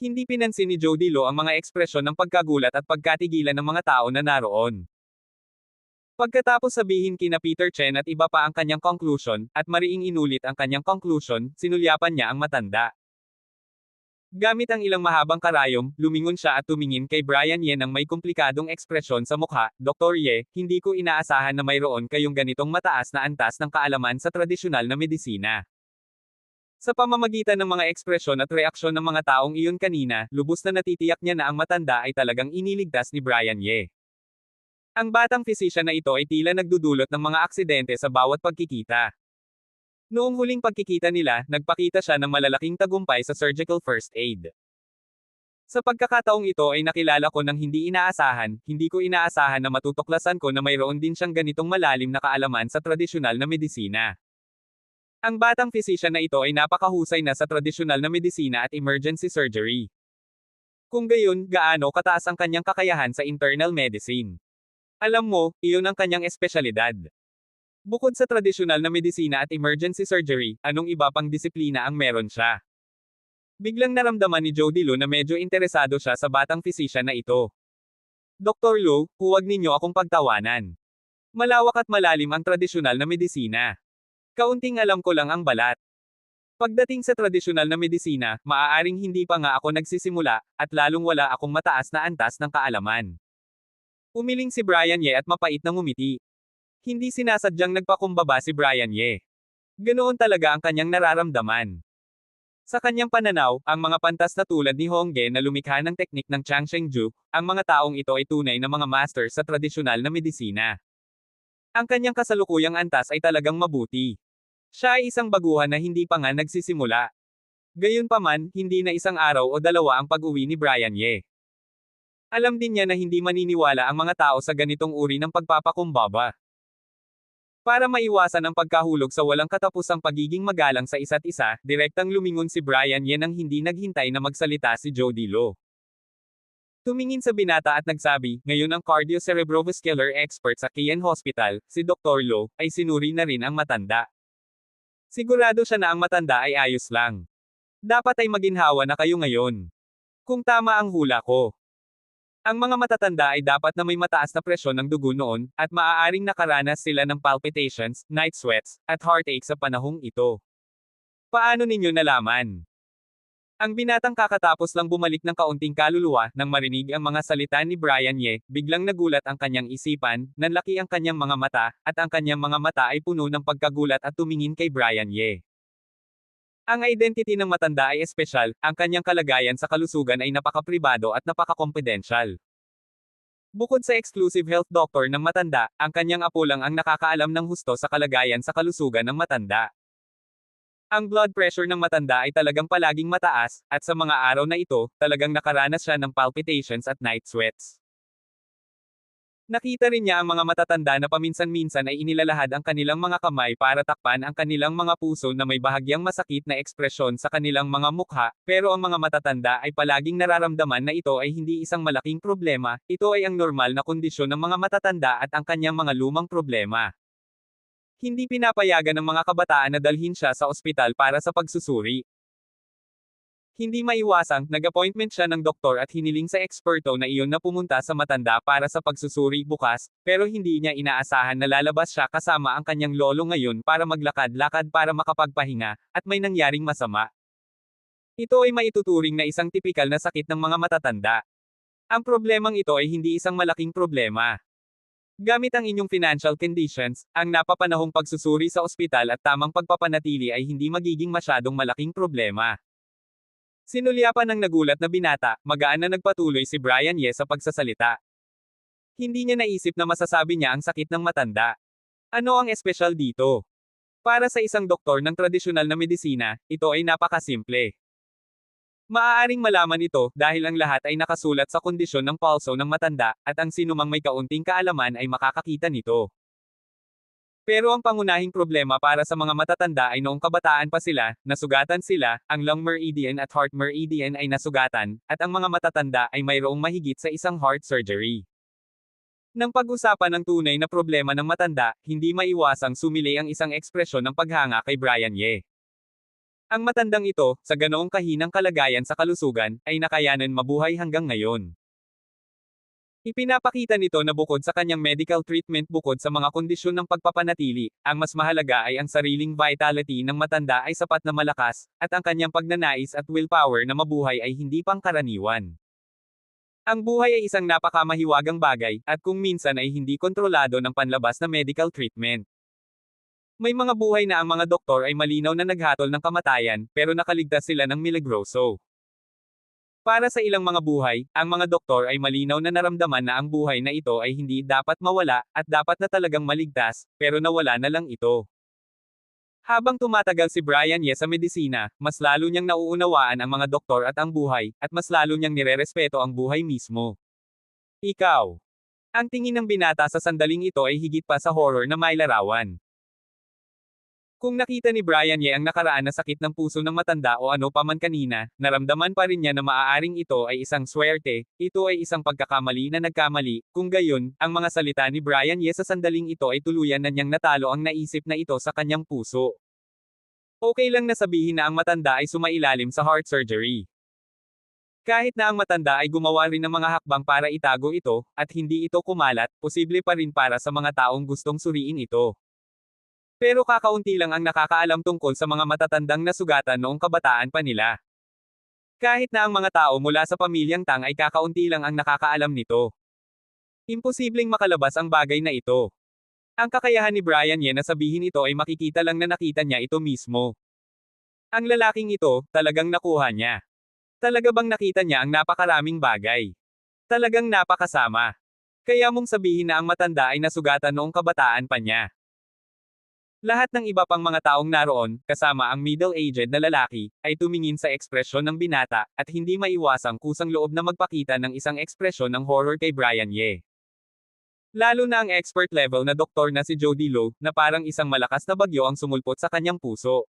Speaker 1: Hindi pinansin ni Jody Lou ang mga ekspresyon ng pagkagulat at pagkatigilan ng mga tao na naroon. Pagkatapos sabihin kina Peter Chen at iba pa ang kanyang conclusion, at mariing inulit ang kanyang conclusion, sinulyapan niya ang matanda. Gamit ang ilang mahabang karayom, lumingon siya at tumingin kay Brian Ye nang may komplikadong ekspresyon sa mukha. Dr. Ye, hindi ko inaasahan na mayroon kayong ganitong mataas na antas ng kaalaman sa tradisyonal na medisina. Sa pamamagitan ng mga ekspresyon at reaksyon ng mga taong iyon kanina, lubos na natitiyak niya na ang matanda ay talagang iniligtas ni Brian Ye. Ang batang physician na ito ay tila nagdudulot ng mga aksidente sa bawat pagkikita. Noong huling pagkikita nila, nagpakita siya ng malalaking tagumpay sa surgical first aid. Sa pagkakataong ito ay nakilala ko ng hindi inaasahan, hindi ko inaasahan na matutuklasan ko na mayroon din siyang ganitong malalim na kaalaman sa tradisyonal na medisina. Ang batang physician na ito ay napakahusay na sa tradisyonal na medisina at emergency surgery. Kung gayon, gaano kataas ang kanyang kakayahan sa internal medicine? Alam mo, iyon ang kanyang espesyalidad. Bukod sa tradisyonal na medisina at emergency surgery, anong iba pang disiplina ang meron siya? Biglang naramdaman ni Jody Lou na medyo interesado siya sa batang physician na ito. Dr. Lou, huwag ninyo akong pagtawanan. Malawak at malalim ang tradisyonal na medisina. Kaunting alam ko lang ang balat. Pagdating sa tradisyonal na medisina, maaaring hindi pa nga ako nagsisimula, at lalong wala akong mataas na antas ng kaalaman. Umiling si Brian Ye at mapait na ngumiti. Hindi sinasadyang nagpakumbaba si Brian Ye. Ganoon talaga ang kanyang nararamdaman. Sa kanyang pananaw, ang mga pantas na tulad ni Hongge na lumikha ng teknik ng Chang Shengju, ang mga taong ito ay tunay na mga master sa tradisyonal na medisina. Ang kanyang kasalukuyang antas ay talagang mabuti. Siya ay isang baguhan na hindi pa nga nagsisimula. Gayunpaman, hindi na isang araw o dalawa ang pag-uwi ni Brian Ye. Alam din niya na hindi maniniwala ang mga tao sa ganitong uri ng pagpapakumbaba. Para maiwasan ang pagkahulog sa walang katapusang pagiging magalang sa isa't isa, direktang lumingon si Brian Ye nang hindi naghintay na magsalita si Jody Lo. Tumingin sa binata at nagsabi, ngayon ang cardio-cerebrovascular expert sa Kian Hospital, si Dr. Lo, ay sinuri na rin ang matanda. Sigurado siya na ang matanda ay ayos lang. Dapat ay maginhawa na kayo ngayon. Kung tama ang hula ko. Ang mga matatanda ay dapat na may mataas na presyon ng dugo noon, at maaaring nakaranas sila ng palpitations, night sweats, at heartache sa panahong ito. Paano ninyo nalaman? Ang binatang kakatapos lang bumalik ng kaunting kaluluwa nang marinig ang mga salita ni Brian Ye, biglang nagulat ang kanyang isipan, nanlaki ang kanyang mga mata, at ang kanyang mga mata ay puno ng pagkagulat at tumingin kay Brian Ye. Ang identity ng matanda ay espesyal, ang kanyang kalagayan sa kalusugan ay napaka-pribado at napaka-confidential. Bukod sa exclusive health doctor ng matanda, ang kanyang apo lang ang nakakaalam ng husto sa kalagayan sa kalusugan ng matanda. Ang blood pressure ng matanda ay talagang palaging mataas, at sa mga araw na ito, talagang nakaranas siya ng palpitations at night sweats. Nakita rin niya ang mga matatanda na paminsan-minsan ay inilalahad ang kanilang mga kamay para takpan ang kanilang mga puso na may bahagyang masakit na ekspresyon sa kanilang mga mukha, pero ang mga matatanda ay palaging nararamdaman na ito ay hindi isang malaking problema, ito ay ang normal na kondisyon ng mga matatanda at ang kanyang mga lumang problema. Hindi pinapayagan ng mga kabataan na dalhin siya sa ospital para sa pagsusuri. Hindi maiwasang, nag-appointment siya ng doktor at hiniling sa eksperto na iyon na pumunta sa matanda para sa pagsusuri bukas, pero hindi niya inaasahan na lalabas siya kasama ang kanyang lolo ngayon para maglakad-lakad para makapagpahinga, at may nangyaring masama. Ito ay maituturing na isang tipikal na sakit ng mga matatanda. Ang problemang ito ay hindi isang malaking problema. Gamit ang inyong financial conditions, ang napapanahong pagsusuri sa ospital at tamang pagpapanatili ay hindi magiging masyadong malaking problema. Sinulyapan ng nagulat na binata, magaan na nagpatuloy si Brian Ye sa pagsasalita. Hindi niya naisip na masasabi niya ang sakit ng matanda. Ano ang espesyal dito? Para sa isang doktor ng tradisyonal na medisina, ito ay napakasimple. Maaaring malaman ito dahil ang lahat ay nakasulat sa kondisyon ng pulso ng matanda, at ang sinumang may kaunting kaalaman ay makakakita nito. Pero ang pangunahing problema para sa mga matatanda ay noong kabataan pa sila, nasugatan sila, ang lung meridian at heart meridian ay nasugatan, at ang mga matatanda ay mayroong mahigit sa isang heart surgery. Nang pag-usapan ng tunay na problema ng matanda, hindi maiwasang sumili ang isang ekspresyon ng paghanga kay Brian Ye. Ang matandang ito, sa ganoong kahinang kalagayan sa kalusugan, ay nakayanan mabuhay hanggang ngayon. Ipinapakita nito na bukod sa kanyang medical treatment bukod sa mga kondisyon ng pagpapanatili, ang mas mahalaga ay ang sariling vitality ng matanda ay sapat na malakas, at ang kanyang pagnanais at willpower na mabuhay ay hindi pangkaraniwan. Ang buhay ay isang napakamahiwagang bagay, at kung minsan ay hindi kontrolado ng panlabas na medical treatment. May mga buhay na ang mga doktor ay malinaw na naghatol ng kamatayan, pero nakaligtas sila ng milagroso. Para sa ilang mga buhay, ang mga doktor ay malinaw na naramdaman na ang buhay na ito ay hindi dapat mawala, at dapat na talagang maligtas, pero nawala na lang ito. Habang tumatagal si Brian Ye sa medisina, mas lalo niyang nauunawaan ang mga doktor at ang buhay, at mas lalo niyang nirerespeto ang buhay mismo. Ikaw. Ang tingin ng binata sa sandaling ito ay higit pa sa horror na may larawan. Kung nakita ni Brian Ye ang nakaraan na sakit ng puso ng matanda o ano paman kanina, naramdaman pa rin niya na maaaring ito ay isang swerte, ito ay isang pagkakamali na nagkamali, kung gayon, ang mga salita ni Brian Ye sa sandaling ito ay tuluyan na niyang natalo ang naisip na ito sa kanyang puso. Okay lang na sabihin na ang matanda ay sumailalim sa heart surgery. Kahit na ang matanda ay gumawa rin ng mga hakbang para itago ito, at hindi ito kumalat, posible pa rin para sa mga taong gustong suriin ito. Pero kakaunti lang ang nakakaalam tungkol sa mga matatandang nasugatan noong kabataan pa nila. Kahit na ang mga tao mula sa pamilyang Tang ay kakaunti lang ang nakakaalam nito. Imposibleng makalabas ang bagay na ito. Ang kakayahan ni Brian Ye na sabihin ito ay makikita lang na nakita niya ito mismo. Ang lalaking ito, talagang nakuha niya. Talaga bang nakita niya ang napakaraming bagay? Talagang napakasama. Kaya mong sabihin na ang matanda ay nasugatan noong kabataan pa niya. Lahat ng iba pang mga taong naroon, kasama ang middle-aged na lalaki, ay tumingin sa ekspresyon ng binata, at hindi maiwasang kusang loob na magpakita ng isang ekspresyon ng horror kay Brian Ye. Lalo na ang expert level na doktor na si Jody Lo, na parang isang malakas na bagyo ang sumulpot sa kanyang puso.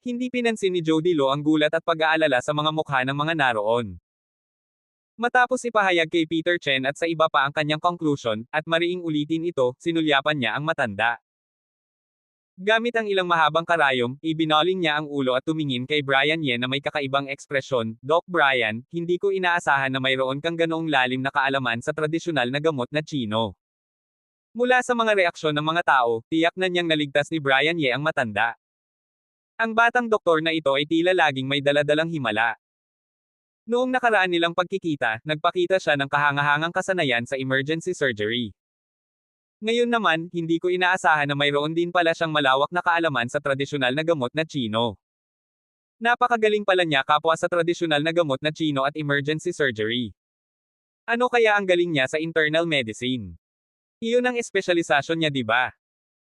Speaker 1: Hindi pinansin ni Jody Lo ang gulat at pag-aalala sa mga mukha ng mga naroon. Matapos ipahayag kay Peter Chen at sa iba pa ang kanyang conclusion, at mariing ulitin ito, sinulyapan niya ang matanda. Gamit ang ilang mahabang karayom, ibinoling niya ang ulo at tumingin kay Brian Ye na may kakaibang ekspresyon, Doc Brian, hindi ko inaasahan na mayroon kang ganoong lalim na kaalaman sa tradisyonal na gamot na Chino. Mula sa mga reaksyon ng mga tao, tiyak na niyang naligtas ni Brian Ye ang matanda. Ang batang doktor na ito ay tila laging may daladalang himala. Noong nakaraan nilang pagkikita, nagpakita siya ng kahangahangang kasanayan sa emergency surgery. Ngayon naman, hindi ko inaasahan na mayroon din pala siyang malawak na kaalaman sa tradisyonal na gamot na Chino. Napakagaling pala niya kapwa sa tradisyonal na gamot na Chino at emergency surgery. Ano kaya ang galing niya sa internal medicine? Iyon ang espesyalisasyon niya, di ba?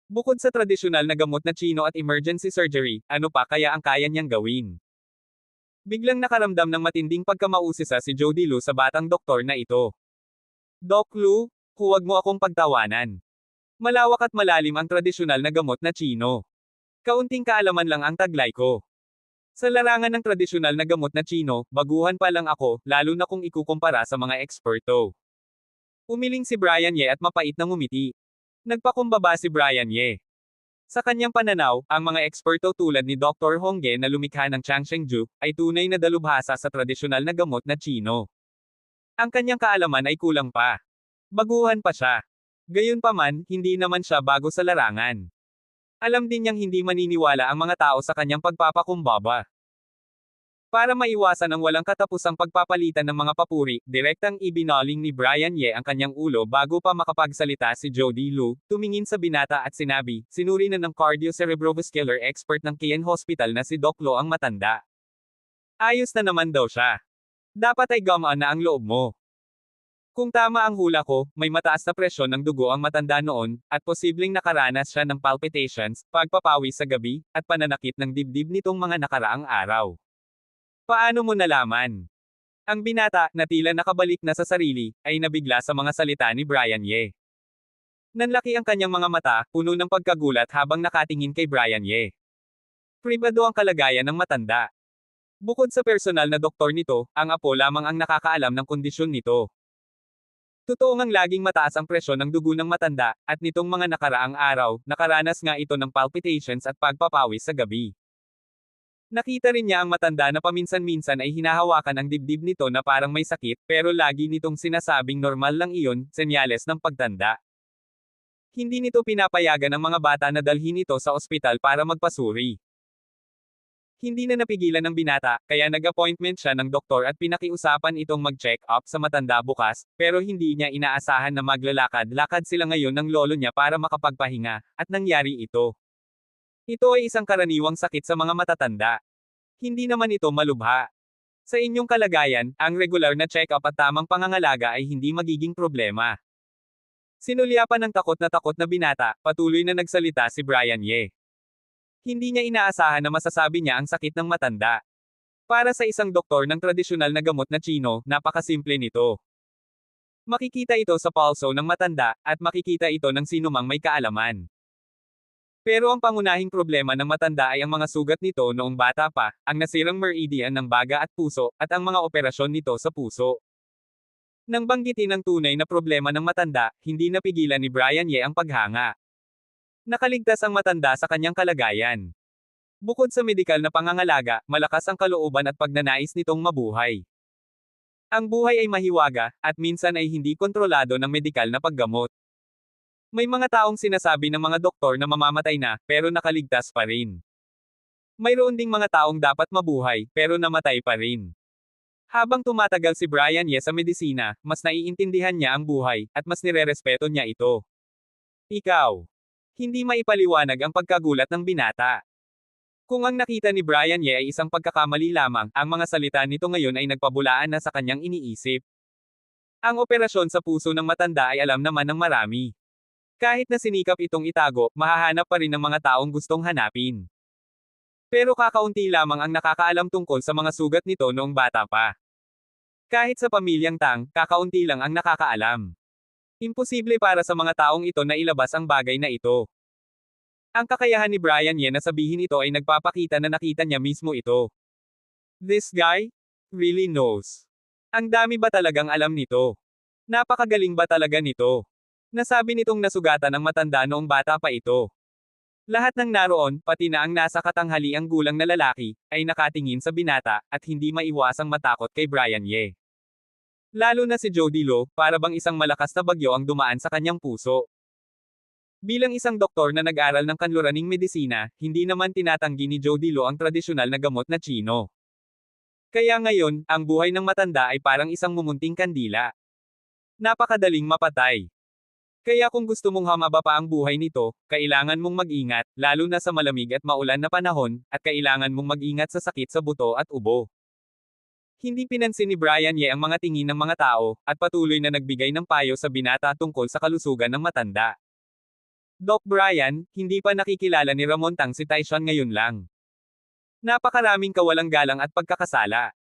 Speaker 1: Bukod sa tradisyonal na gamot na Chino at emergency surgery, ano pa kaya ang kaya niyang gawin? Biglang nakaramdam ng matinding pagkamausisa si Jody Lu sa batang doktor na ito. Doc Lu, huwag mo akong pagtawanan. Malawak at malalim ang tradisyonal na gamot na Chino. Kaunting kaalaman lang ang taglay ko. Sa larangan ng tradisyonal na gamot na Chino, baguhan pa lang ako, lalo na kung ikukumpara sa mga eksperto. Umiling si Brian Ye at mapait na ngumiti. Nagpakumbaba si Brian Ye. Sa kanyang pananaw, ang mga eksperto tulad ni Dr. Hong Ge na lumikha ng Changshengju, ay tunay na dalubhasa sa tradisyonal na gamot na Chino. Ang kanyang kaalaman ay kulang pa. Baguhan pa siya. Gayunpaman, hindi naman siya bago sa larangan. Alam din niyang hindi maniniwala ang mga tao sa kanyang pagpapakumbaba. Para maiwasan ang walang katapusang pagpapalitan ng mga papuri, direktang ibinoling ni Brian Ye ang kanyang ulo bago pa makapagsalita si Jody Lu, tumingin sa binata at sinabi, sinuri na ng cardio-cerebrovascular expert ng Kian Hospital na si Doc Lo ang matanda. Ayos na naman daw siya. Dapat ay gumaan na ang loob mo. Kung tama ang hula ko, may mataas na presyon ng dugo ang matanda noon, at posibleng nakaranas siya ng palpitations, pagpapawi sa gabi, at pananakit ng dibdib nitong mga nakaraang araw. Paano mo nalaman? Ang binata, na tila nakabalik na sa sarili, ay nabigla sa mga salita ni Brian Ye. Nanlaki ang kanyang mga mata, puno ng pagkagulat habang nakatingin kay Brian Ye. Pribado ang kalagayan ng matanda. Bukod sa personal na doktor nito, ang apo lamang ang nakakaalam ng kondisyon nito. Totoo ngang laging mataas ang presyon ng dugo ng matanda, at nitong mga nakaraang araw, nakaranas nga ito ng palpitations at pagpapawis sa gabi. Nakita rin niya ang matanda na paminsan-minsan ay hinahawakan ang dibdib nito na parang may sakit, pero lagi nitong sinasabing normal lang iyon, senyales ng pagtanda. Hindi nito pinapayagan ang mga bata na dalhin ito sa ospital para magpasuri. Hindi na napigilan ng binata, kaya nag-appointment siya ng doktor at pinakiusapan itong mag-check up sa matanda bukas, pero hindi niya inaasahan na maglalakad-lakad sila ngayon ng lolo niya para makapagpahinga, at nangyari ito. Ito ay isang karaniwang sakit sa mga matatanda. Hindi naman ito malubha. Sa inyong kalagayan, ang regular na check-up at tamang pangangalaga ay hindi magiging problema. Sinulyapan ng takot na binata, patuloy na nagsalita si Brian Ye. Hindi niya inaasahan na masasabi niya ang sakit ng matanda. Para sa isang doktor ng tradisyonal na gamot na Chino, napakasimple nito. Makikita ito sa pulso ng matanda, at makikita ito ng sinumang may kaalaman. Pero ang pangunahing problema ng matanda ay ang mga sugat nito noong bata pa, ang nasirang meridian ng baga at puso, at ang mga operasyon nito sa puso. Nang banggitin ang tunay na problema ng matanda, hindi napigilan ni Brian Ye ang paghanga. Nakaligtas ang matanda sa kanyang kalagayan. Bukod sa medikal na pangangalaga, malakas ang kalooban at pagnanais nitong mabuhay. Ang buhay ay mahiwaga, at minsan ay hindi kontrolado ng medikal na paggamot. May mga taong sinasabi ng mga doktor na mamamatay na, pero nakaligtas pa rin. Mayroon ding mga taong dapat mabuhay, pero namatay pa rin. Habang tumatagal si Brian Ye sa medisina, mas naiintindihan niya ang buhay, at mas nirerespeto niya ito. Ikaw. Hindi maipaliwanag ang pagkagulat ng binata. Kung ang nakita ni Brian Ye ay isang pagkakamali lamang, ang mga salita nito ngayon ay nagpabulaan na sa kanyang iniisip. Ang operasyon sa puso ng matanda ay alam naman ng marami. Kahit na sinikap itong itago, mahahanap pa rin ng mga taong gustong hanapin. Pero kakaunti lamang ang nakakaalam tungkol sa mga sugat nito noong bata pa. Kahit sa pamilyang Tang, kakaunti lang ang nakakaalam. Imposible para sa mga taong ito na ilabas ang bagay na ito. Ang kakayahan ni Brian Ye na sabihin ito ay nagpapakita na nakita niya mismo ito. This guy really knows. Ang dami ba talagang alam nito? Napakagaling ba talaga nito? Nasabi nitong nasugatan ang matanda noong bata pa ito. Lahat ng naroon, pati na ang nasa katanghaliang gulang na lalaki, ay nakatingin sa binata, at hindi maiwasang matakot kay Brian Ye. Lalo na si Jody Lo, para bang isang malakas na bagyo ang dumaan sa kanyang puso. Bilang isang doktor na nag-aral ng kanluraning medisina, hindi naman tinatanggi ni Jody Lo ang tradisyonal na gamot na Chino. Kaya ngayon, ang buhay ng matanda ay parang isang mumunting kandila. Napakadaling mapatay. Kaya kung gusto mong humaba pa ang buhay nito, kailangan mong mag-ingat, lalo na sa malamig at maulan na panahon, at kailangan mong mag-ingat sa sakit sa buto at ubo. Hindi pinansin ni Brian Ye ang mga tingin ng mga tao, at patuloy na nagbigay ng payo sa binata tungkol sa kalusugan ng matanda. Doc Brian, hindi pa nakikilala ni Ramon Tang si Taishan ngayon lang. Napakaraming kawalang galang at pagkakasala.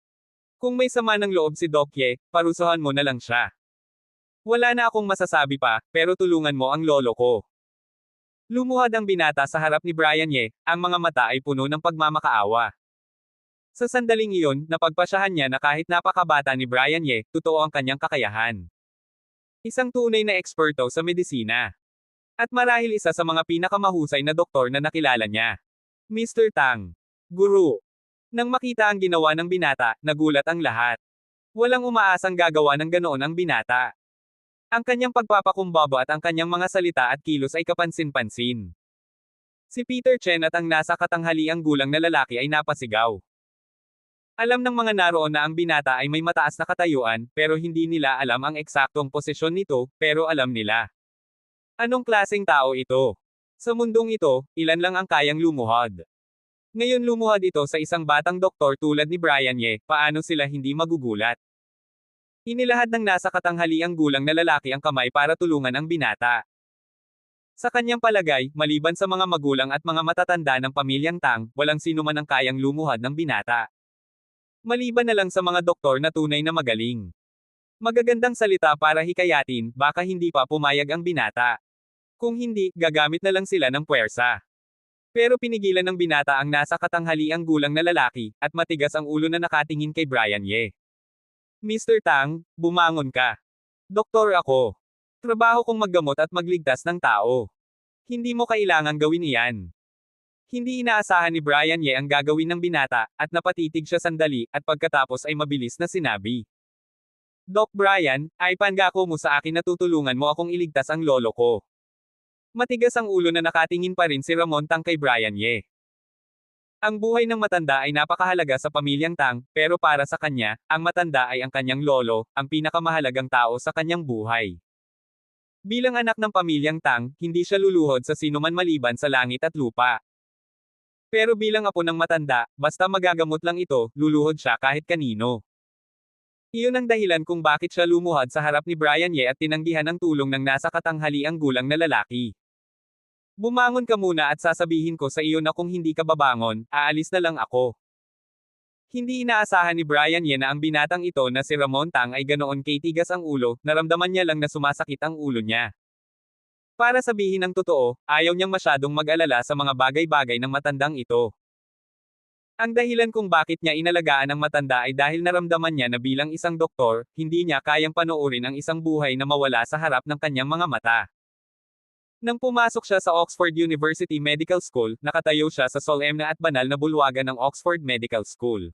Speaker 1: Kung may sama ng loob si Doc Ye, parusahan mo na lang siya. Wala na akong masasabi pa, pero tulungan mo ang lolo ko. Lumuhad ang binata sa harap ni Brian Ye, ang mga mata ay puno ng pagmamakaawa. Sa sandaling iyon, napagpasyahan niya na kahit napakabata ni Brian Ye, totoo ang kanyang kakayahan. Isang tunay na eksperto sa medisina. At marahil isa sa mga pinakamahusay na doktor na nakilala niya. Mr. Tang. Guru. Nang makita ang ginawa ng binata, nagulat ang lahat. Walang umaasang gagawa ng ganoon ang binata. Ang kanyang pagpapakumbaba at ang kanyang mga salita at kilos ay kapansin-pansin. Si Peter Chen at ang nasa katanghaliang gulang na lalaki ay napasigaw. Alam ng mga naroon na ang binata ay may mataas na katayuan, pero hindi nila alam ang eksaktong posisyon nito, pero alam nila. Anong klaseng tao ito? Sa mundong ito, ilan lang ang kayang lumuhad. Ngayon lumuhad ito sa isang batang doktor tulad ni Brian Ye, paano sila hindi magugulat? Inilahad ng nasa katanghaliang gulang na lalaki ang kamay para tulungan ang binata. Sa kanyang palagay, maliban sa mga magulang at mga matatanda ng pamilyang Tang, walang sino man ang kayang lumuhad ng binata. Maliban na lang sa mga doktor na tunay na magaling. Magagandang salita para hikayatin, baka hindi pa pumayag ang binata. Kung hindi, gagamit na lang sila ng puwersa. Pero pinigilan ng binata ang nasa katanghaliang gulang na lalaki, at matigas ang ulo na nakatingin kay Brian Ye. Mr. Tang, bumangon ka. Doktor ako. Trabaho kong maggamot at magligtas ng tao. Hindi mo kailangang gawin iyan. Hindi inaasahan ni Brian Ye ang gagawin ng binata, at napatitig siya sandali, at pagkatapos ay mabilis na sinabi. Doc Brian, ay pangako mo sa akin na tutulungan mo akong iligtas ang lolo ko. Matigas ang ulo na nakatingin pa rin si Ramon Tang kay Brian Ye. Ang buhay ng matanda ay napakahalaga sa pamilyang Tang, pero para sa kanya, ang matanda ay ang kanyang lolo, ang pinakamahalagang tao sa kanyang buhay. Bilang anak ng pamilyang Tang, hindi siya luluhod sa sinuman maliban sa langit at lupa. Pero bilang apo ng matanda, basta magagamot lang ito, luluhod siya kahit kanino. Iyon ang dahilan kung bakit siya lumuhad sa harap ni Brian Ye at tinanggihan ang tulong ng nasa katanghaliang gulang na lalaki. Bumangon ka muna at sasabihin ko sa iyo na kung hindi ka babangon, aalis na lang ako. Hindi inaasahan ni Brian Ye na ang binatang ito na si Ramon Tang ay ganoon katigas ang ulo, naramdaman niya lang na sumasakit ang ulo niya. Para sabihin ang totoo, ayaw niyang masyadong mag-alala sa mga bagay-bagay ng matandang ito. Ang dahilan kung bakit niya inalagaan ang matanda ay dahil naramdaman niya na bilang isang doktor, hindi niya kayang panoorin ang isang buhay na mawala sa harap ng kanyang mga mata. Nang pumasok siya sa Oxford University Medical School, nakatayo siya sa solemne at banal na bulwagan ng Oxford Medical School.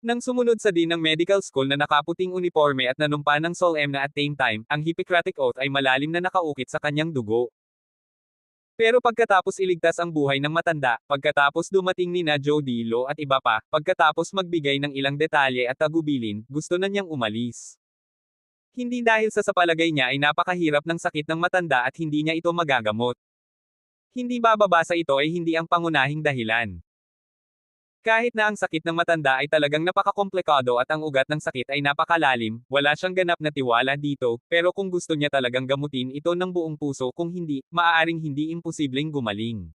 Speaker 1: Nang sumunod sa dean ng medical school na nakaputing uniforme at nanumpa ng solemne at same time, ang Hippocratic Oath ay malalim na nakaukit sa kanyang dugo. Pero pagkatapos iligtas ang buhay ng matanda, pagkatapos dumating nina Jody Lo at iba pa, pagkatapos magbigay ng ilang detalye at tagubilin, gusto na niyang umalis. Hindi dahil sa palagay niya ay napakahirap ng sakit ng matanda at hindi niya ito magagamot. Hindi bababa sa ito ay hindi ang pangunahing dahilan. Kahit na ang sakit ng matanda ay talagang napakakomplikado at ang ugat ng sakit ay napakalalim, wala siyang ganap na tiwala dito, pero kung gusto niya talagang gamutin ito ng buong puso kung hindi, maaaring hindi imposibleng gumaling.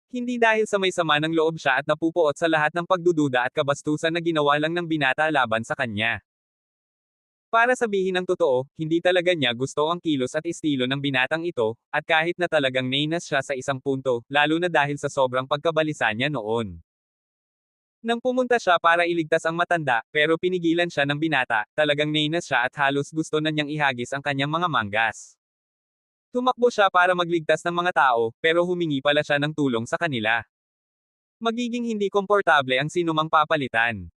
Speaker 1: Hindi dahil sa may sama ng loob siya at napupuot sa lahat ng pagdududa at kabastusan na ginawa lang ng binata laban sa kanya. Para sabihin ang totoo, hindi talaga niya gusto ang kilos at estilo ng binatang ito, at kahit na talagang nainas siya sa isang punto, lalo na dahil sa sobrang pagkabalisa niya noon. Nang pumunta siya para iligtas ang matanda, pero pinigilan siya ng binata, talagang nainas siya at halos gusto na niyang ihagis ang kanyang mga manggas. Tumakbo siya para magligtas ng mga tao, pero humingi pala siya ng tulong sa kanila. Magiging hindi komportable ang sinumang papalitan.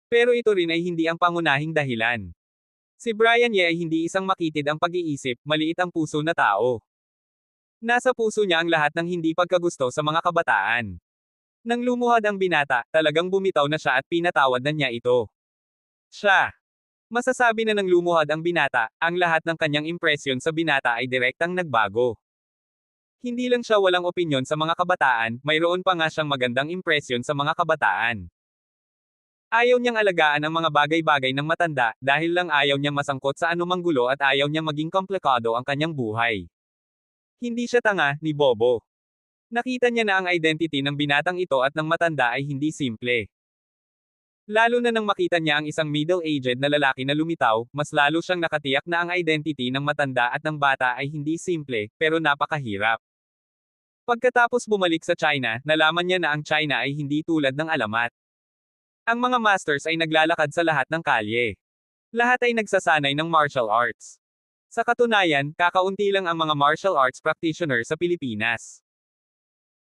Speaker 1: Pero ito rin ay hindi ang pangunahing dahilan. Si Brian Ye ay hindi isang makitid ang pag-iisip, maliit ang puso na tao. Nasa puso niya ang lahat ng hindi pagkagusto sa mga kabataan. Nang lumuhad ang binata, talagang bumitaw na siya at pinatawad na niya ito. Siya. Masasabi na nang lumuhad ang binata, ang lahat ng kanyang impresyon sa binata ay direktang nagbago. Hindi lang siya walang opinyon sa mga kabataan, mayroon pa nga siyang magandang impresyon sa mga kabataan. Ayaw niyang alagaan ang mga bagay-bagay ng matanda, dahil lang ayaw niyang masangkot sa anumang gulo at ayaw niyang maging komplikado ang kanyang buhay. Hindi siya tanga, ni Bobo. Nakita niya na ang identity ng binatang ito at ng matanda ay hindi simple. Lalo na nang makita niya ang isang middle-aged na lalaki na lumitaw, mas lalo siyang nakatiyak na ang identity ng matanda at ng bata ay hindi simple, pero napakahirap. Pagkatapos bumalik sa China, nalaman niya na ang China ay hindi tulad ng alamat. Ang mga masters ay naglalakad sa lahat ng kalye. Lahat ay nagsasanay ng martial arts. Sa katunayan, kakaunti lang ang mga martial arts practitioner sa Pilipinas.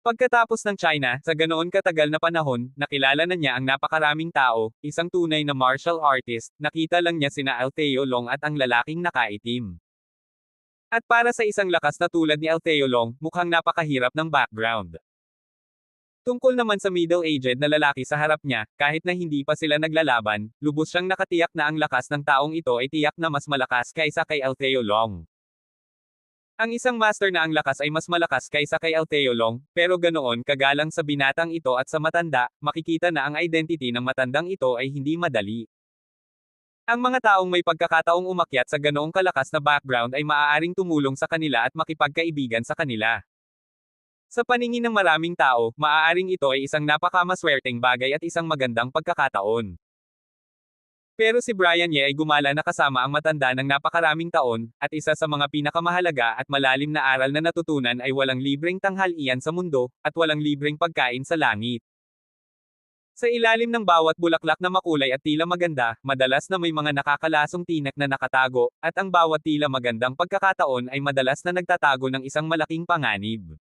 Speaker 1: Pagkatapos ng China, sa ganoon katagal na panahon, nakilala na niya ang napakaraming tao, isang tunay na martial artist, nakita lang niya sina Altheo Long at ang lalaking nakaitim. At para sa isang lakas na tulad ni Altheo Long, mukhang napakahirap ng background. Tungkol naman sa middle-aged na lalaki sa harap niya, kahit na hindi pa sila naglalaban, lubos siyang nakatiyak na ang lakas ng taong ito ay tiyak na mas malakas kaysa kay Altheo Long. Ang isang master na ang lakas ay mas malakas kaysa kay Altheo Long, pero ganoon kagalang sa binatang ito at sa matanda, makikita na ang identity ng matandang ito ay hindi madali. Ang mga taong may pagkakataong umakyat sa ganoong kalakas na background ay maaaring tumulong sa kanila at makipagkaibigan sa kanila. Sa paningin ng maraming tao, maaaring ito ay isang napakamaswerteng bagay at isang magandang pagkakataon. Pero si Brian Ye ay gumala na kasama ang matanda ng napakaraming taon, at isa sa mga pinakamahalaga at malalim na aral na natutunan ay walang libreng tanghalian sa mundo, at walang libreng pagkain sa langit. Sa ilalim ng bawat bulaklak na makulay at tila maganda, madalas na may mga nakakalasong tinak na nakatago, at ang bawat tila magandang pagkakataon ay madalas na nagtatago ng isang malaking panganib.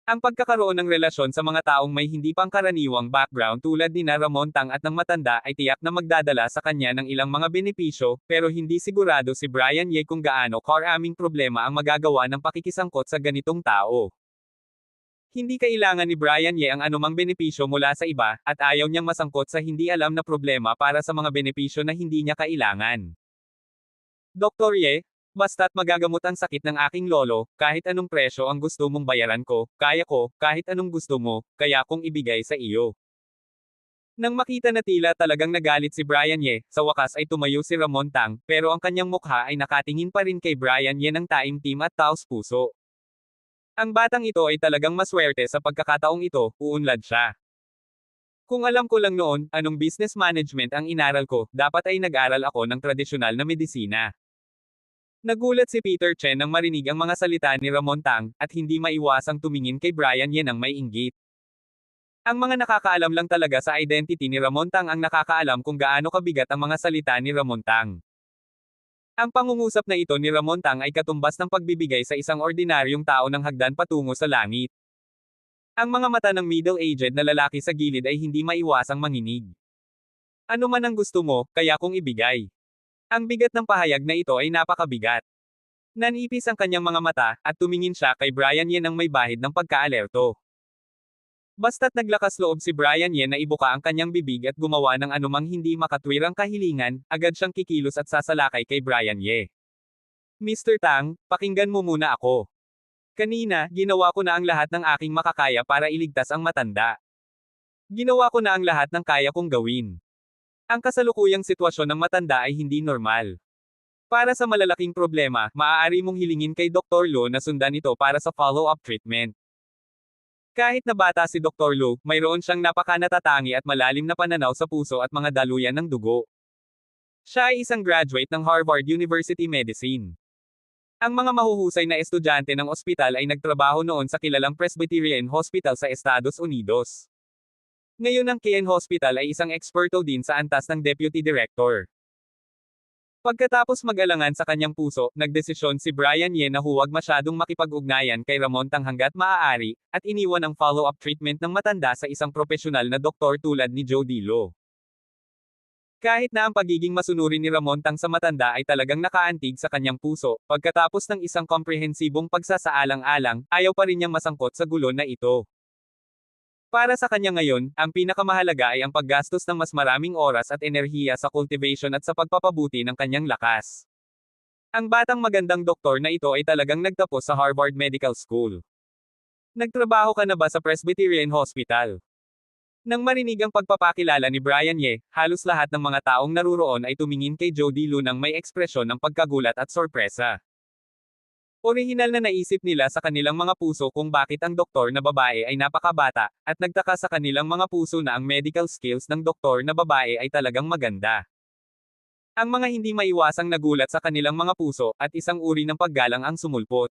Speaker 1: Ang pagkakaroon ng relasyon sa mga taong may hindi pangkaraniwang background tulad ni Ramon Tang at ng matanda ay tiyak na magdadala sa kanya ng ilang mga benepisyo, pero hindi sigurado si Brian Ye kung gaano karaming problema ang magagawa ng pakikisangkot sa ganitong tao. Hindi kailangan ni Brian Ye ang anumang benepisyo mula sa iba, at ayaw niyang masangkot sa hindi alam na problema para sa mga benepisyo na hindi niya kailangan. Dr. Ye, basta't magagamot ang sakit ng aking lolo, kahit anong presyo ang gusto mong bayaran ko, kaya ko, kahit anong gusto mo, kaya kong ibigay sa iyo. Nang makita na tila talagang nagalit si Brian Ye, sa wakas ay tumayo si Ramon Tang, pero ang kanyang mukha ay nakatingin pa rin kay Brian Ye ng taimtim at taos puso. Ang batang ito ay talagang maswerte sa pagkakataong ito, uunlad siya. Kung alam ko lang noon, anong business management ang inaral ko, dapat ay nag-aral ako ng tradisyonal na medisina. Nagulat si Peter Chen nang marinig ang mga salita ni Ramon Tang, at hindi maiwasang tumingin kay Brian Ye ng may inggit. Ang mga nakakaalam lang talaga sa identity ni Ramon Tang ang nakakaalam kung gaano kabigat ang mga salita ni Ramon Tang. Ang pangungusap na ito ni Ramon Tang ay katumbas ng pagbibigay sa isang ordinaryong tao ng hagdan patungo sa langit. Ang mga mata ng middle-aged na lalaki sa gilid ay hindi maiwasang manginig. Ano man ang gusto mo, kaya kong ibigay. Ang bigat ng pahayag na ito ay napakabigat. Nanipis ang kanyang mga mata, at tumingin siya kay Brian Ye ng may bahid ng pagkaalerto. Basta't naglakas loob si Brian Ye na ibuka ang kanyang bibig at gumawa ng anumang hindi makatwirang kahilingan, agad siyang kikilos at sasalakay kay Brian Ye. Mr. Tang, pakinggan mo muna ako. Kanina, ginawa ko na ang lahat ng aking makakaya para iligtas ang matanda. Ginawa ko na ang lahat ng kaya kong gawin. Ang kasalukuyang sitwasyon ng matanda ay hindi normal. Para sa malalaking problema, maaari mong hilingin kay Dr. Lo na sundan ito para sa follow-up treatment. Kahit na bata si Dr. Lo, mayroon siyang napakanatatangi at malalim na pananaw sa puso at mga daluyan ng dugo. Siya ay isang graduate ng Harvard University Medicine. Ang mga mahuhusay na estudyante ng ospital ay nagtrabaho noon sa kilalang Presbyterian Hospital sa Estados Unidos. Ngayon ang Kean Hospital ay isang eksperto din sa antas ng Deputy Director. Pagkatapos mag-alangan sa kanyang puso, nagdesisyon si Brian Ye na huwag masyadong makipag-ugnayan kay Ramon Tang hanggat maaari, at iniwan ang follow-up treatment ng matanda sa isang profesional na doktor tulad ni Joe Dilo. Kahit na ang pagiging masunurin ni Ramon Tang sa matanda ay talagang nakaantig sa kanyang puso, pagkatapos ng isang komprehensibong pagsasaalang-alang, ayaw pa rin niyang masangkot sa gulo na ito. Para sa kanya ngayon, ang pinakamahalaga ay ang paggastos ng mas maraming oras at enerhiya sa cultivation at sa pagpapabuti ng kanyang lakas. Ang batang magandang doktor na ito ay talagang nagtapos sa Harvard Medical School. Nagtrabaho ka na ba sa Presbyterian Hospital? Nang marinig ang pagpapakilala ni Brian Ye, halos lahat ng mga taong naruroon ay tumingin kay Joe Dilo nang may ekspresyon ng pagkagulat at sorpresa. Orihinal na naisip nila sa kanilang mga puso kung bakit ang doktor na babae ay napakabata, at nagtaka sa kanilang mga puso na ang medical skills ng doktor na babae ay talagang maganda. Ang mga hindi maiwasang nagulat sa kanilang mga puso, at isang uri ng paggalang ang sumulpot.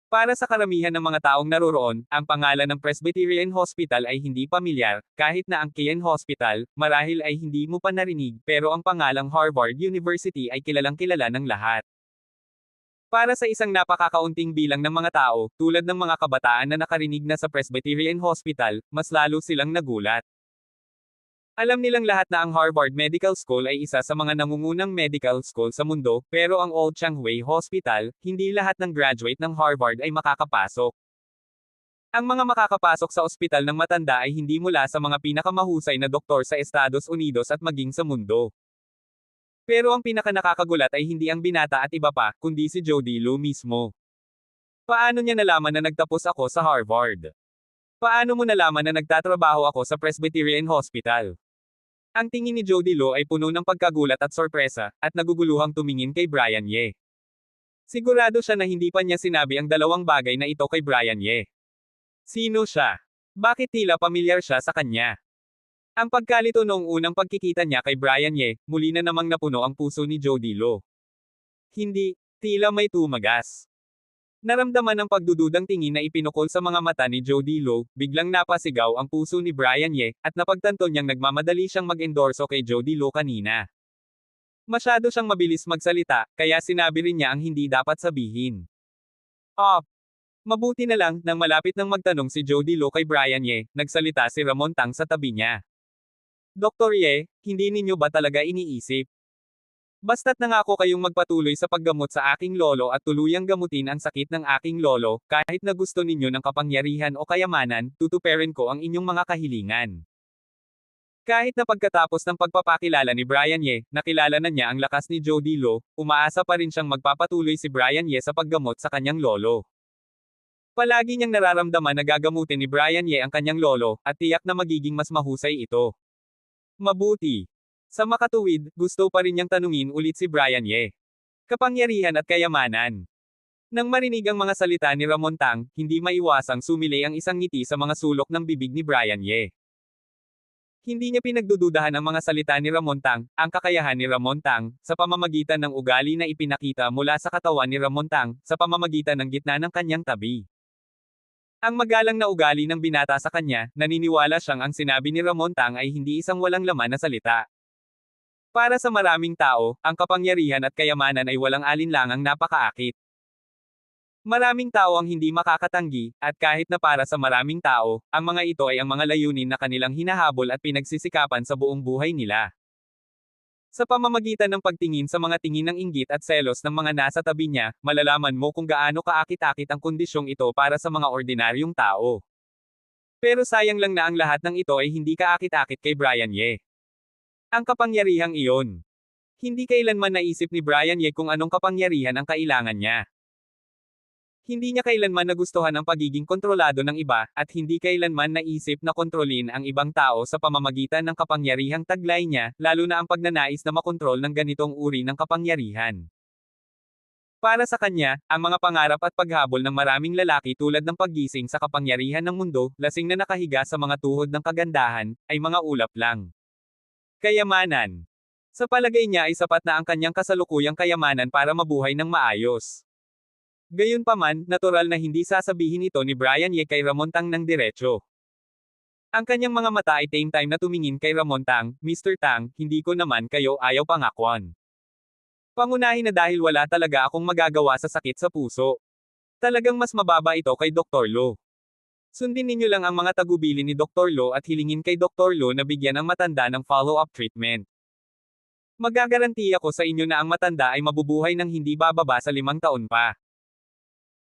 Speaker 1: Para sa karamihan ng mga taong naroroon, ang pangalan ng Presbyterian Hospital ay hindi pamilyar, kahit na ang Kean Hospital, marahil ay hindi mo pa narinig, pero ang pangalang Harvard University ay kilalang kilala ng lahat. Para sa isang napakakaunting bilang ng mga tao, tulad ng mga kabataan na nakarinig na sa Presbyterian Hospital, mas lalo silang nagulat. Alam nilang lahat na ang Harvard Medical School ay isa sa mga nangungunang medical school sa mundo, pero ang Old Changhwei Hospital, hindi lahat ng graduate ng Harvard ay makakapasok. Ang mga makakapasok sa ospital ng matanda ay hindi mula sa mga pinakamahusay na doktor sa Estados Unidos at maging sa mundo. Pero ang pinakanakakagulat ay hindi ang binata at iba pa, kundi si Joe Dilo mismo. Paano niya nalaman na nagtapos ako sa Harvard? Paano mo nalaman na nagtatrabaho ako sa Presbyterian Hospital? Ang tingin ni Joe Dilo ay puno ng pagkagulat at sorpresa, at naguguluhang tumingin kay Brian Ye. Sigurado siya na hindi pa niya sinabi ang dalawang bagay na ito kay Brian Ye. Sino siya? Bakit tila pamilyar siya sa kanya? Ang pagkalito noong unang pagkikita niya kay Brian Ye, muli na namang napuno ang puso ni Joe Dilo. Hindi, tila may tumagas. Naramdaman ang pagdududang tingin na ipinukol sa mga mata ni Joe Dilo, biglang napasigaw ang puso ni Brian Ye, at napagtanto niyang nagmamadali siyang mag-endorso kay Joe Dilo kanina. Masyado siyang mabilis magsalita, kaya sinabi rin niya ang hindi dapat sabihin. Mabuti na lang, nang malapit nang magtanong si Joe Dilo kay Brian Ye, nagsalita si Ramon Tang sa tabi niya. Dr. Ye, hindi ninyo ba talaga iniisip? Basta't nangako kayong magpatuloy sa paggamot sa aking lolo at tuluyang gamutin ang sakit ng aking lolo, kahit na gusto ninyo ng kapangyarihan o kayamanan, tutuperin ko ang inyong mga kahilingan. Kahit na pagkatapos ng pagpapakilala ni Brian Ye, nakilala na niya ang lakas ni Joe Dilo, umaasa pa rin siyang magpapatuloy si Brian Ye sa paggamot sa kanyang lolo. Palagi niyang nararamdaman na gagamutin ni Brian Ye ang kanyang lolo, at tiyak na magiging mas mahusay ito. Mabuti. Sa makatuwid, gusto pa rin niyang tanungin ulit si Brian Ye. Kapangyarihan at kayamanan. Nang marinig ang mga salita ni Ramon Tang, hindi maiwasang sumili ang isang ngiti sa mga sulok ng bibig ni Brian Ye. Hindi niya pinagdududahan ang mga salita ni Ramon Tang, ang kakayahan ni Ramon Tang, sa pamamagitan ng ugali na ipinakita mula sa katawan ni Ramon Tang, sa pamamagitan ng gitna ng kanyang tabi. Ang magalang na ugali ng binata sa kanya, naniniwala siyang ang sinabi ni Ramon Tang ay hindi isang walang laman na salita. Para sa maraming tao, ang kapangyarihan at kayamanan ay walang alinlangang napakaakit. Maraming tao ang hindi makakatanggi, at kahit na para sa maraming tao, ang mga ito ay ang mga layunin na kanilang hinahabol at pinagsisikapan sa buong buhay nila. Sa pamamagitan ng pagtingin sa mga tingin ng inggit at selos ng mga nasa tabi niya, malalaman mo kung gaano kaakit-akit ang kondisyong ito para sa mga ordinaryong tao. Pero sayang lang na ang lahat ng ito ay hindi kaakit-akit kay Brian Ye. Ang kapangyarihang iyon. Hindi kailanman naisip ni Brian Ye kung anong kapangyarihan ang kailangan niya. Hindi niya kailanman nagustuhan ang pagiging kontrolado ng iba, at hindi kailanman naisip na kontrolin ang ibang tao sa pamamagitan ng kapangyarihang taglay niya, lalo na ang pagnanais na makontrol ng ganitong uri ng kapangyarihan. Para sa kanya, ang mga pangarap at paghabol ng maraming lalaki tulad ng paggising sa kapangyarihan ng mundo, lasing na nakahiga sa mga tuhod ng kagandahan, ay mga ulap lang. Kayamanan. Sa palagay niya ay sapat na ang kanyang kasalukuyang kayamanan para mabuhay ng maayos. Gayunpaman, natural na hindi sasabihin ito ni Brian Ye kay Ramon Tang ng diretso. Ang kanyang mga mata ay same time na tumingin kay Ramon Tang, Mr. Tang, hindi ko naman kayo ayaw pangakwan. Pangunahin na dahil wala talaga akong magagawa sa sakit sa puso. Talagang mas mababa ito kay Dr. Lo. Sundin ninyo lang ang mga tagubilin ni Dr. Lo at hilingin kay Dr. Lo na bigyan ang matanda ng follow-up treatment. Magagaranti ako sa inyo na ang matanda ay mabubuhay ng hindi bababa sa 5 taon pa.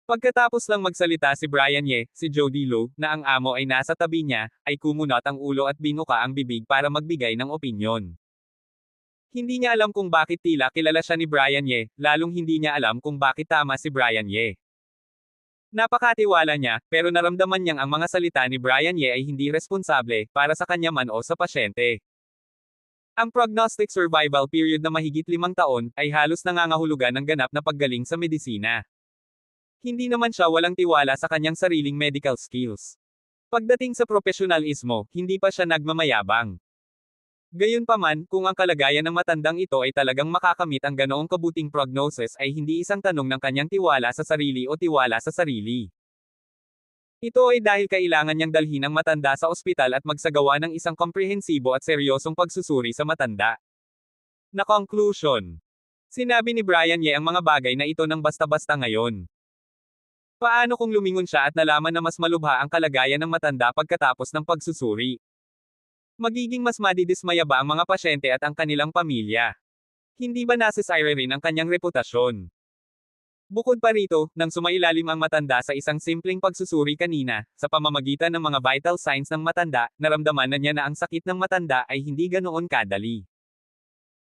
Speaker 1: Pagkatapos lang magsalita si Brian Ye, si Jody Lo, na ang amo ay nasa tabi niya, ay kumunot ang ulo at binuka ang bibig para magbigay ng opinyon. Hindi niya alam kung bakit tila kilala siya ni Brian Ye, lalong hindi niya alam kung bakit tama si Brian Ye. Napakatiwala niya, pero naramdaman niyang ang mga salita ni Brian Ye ay hindi responsable, para sa kanya man o sa pasyente. Ang prognostic survival period na mahigit 5 taon, ay halos nangangahulugan ng ganap na paggaling sa medisina. Hindi naman siya walang tiwala sa kanyang sariling medical skills. Pagdating sa profesionalismo, hindi pa siya nagmamayabang. Gayunpaman, kung ang kalagayan ng matandang ito ay talagang makakamit ang ganoong kabuting prognosis ay hindi isang tanong ng kanyang tiwala sa sarili o tiwala sa sarili. Ito ay dahil kailangan niyang dalhin ang matanda sa ospital at magsagawa ng isang komprehensibo at seryosong pagsusuri sa matanda. Na conclusion. Sinabi ni Brian Ye ang mga bagay na ito ng basta-basta ngayon. Paano kung lumingon siya at nalaman na mas malubha ang kalagayan ng matanda pagkatapos ng pagsusuri? Magiging mas madidismaya ba ang mga pasyente at ang kanilang pamilya? Hindi ba nasisire rin ang kanyang reputasyon? Bukod pa rito, nang sumailalim ang matanda sa isang simpleng pagsusuri kanina, sa pamamagitan ng mga vital signs ng matanda, naramdaman na niya na ang sakit ng matanda ay hindi ganoon kadali.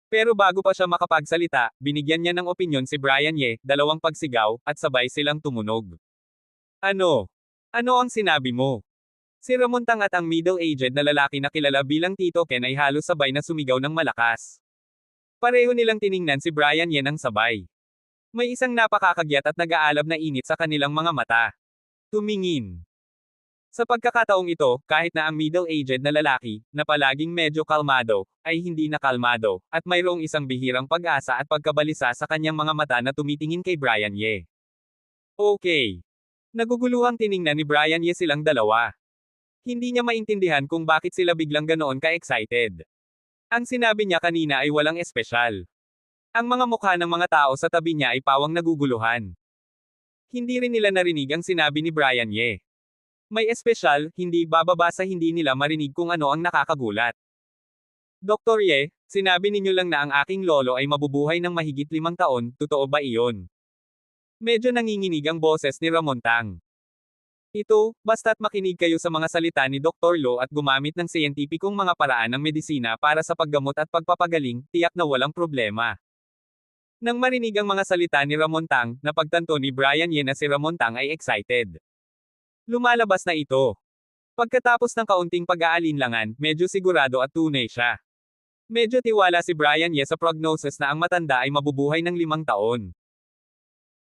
Speaker 1: Pero bago pa siya makapagsalita, binigyan niya ng opinyon si Brian Ye, 2 pagsigaw, at sabay silang tumunog. Ano? Ano ang sinabi mo? Si Ramon Tang at ang middle-aged na lalaki na kilala bilang Tito Ken ay halos sabay na sumigaw ng malakas. Pareho nilang tiningnan si Brian Ye ng sabay. May isang napakakagyat at nag-aalab na init sa kanilang mga mata. Tumingin. Sa pagkakataong ito, kahit na ang middle-aged na lalaki, na palaging medyo kalmado, ay hindi na kalmado, at mayroong isang bihirang pag-asa at pagkabalisa sa kanyang mga mata na tumitingin kay Brian Ye. Okay. Naguguluhang tiningnan ni Brian Ye silang dalawa. Hindi niya maintindihan kung bakit sila biglang ganoon ka-excited. Ang sinabi niya kanina ay walang espesyal. Ang mga mukha ng mga tao sa tabi niya ay pawang naguguluhan. Hindi rin nila narinig ang sinabi ni Brian Ye. May espesyal, hindi bababa sa hindi nila marinig kung ano ang nakakagulat. Dr. Ye, sinabi ninyo lang na ang aking lolo ay mabubuhay ng mahigit 5 taon, totoo ba iyon? Medyo nanginginig ang boses ni Ramon Tang. Ito, basta't makinig kayo sa mga salita ni Dr. Lo at gumamit ng siyentipikong mga paraan ng medisina para sa paggamot at pagpapagaling, tiyak na walang problema. Nang marinig ang mga salita ni Ramon Tang, napagtanto ni Brian Ye na si Ramon Tang ay excited. Lumalabas na ito. Pagkatapos ng kaunting pag-aalinlangan, medyo sigurado at tunay siya. Medyo tiwala si Brian Ye sa prognosis na ang matanda ay mabubuhay ng 5 taon.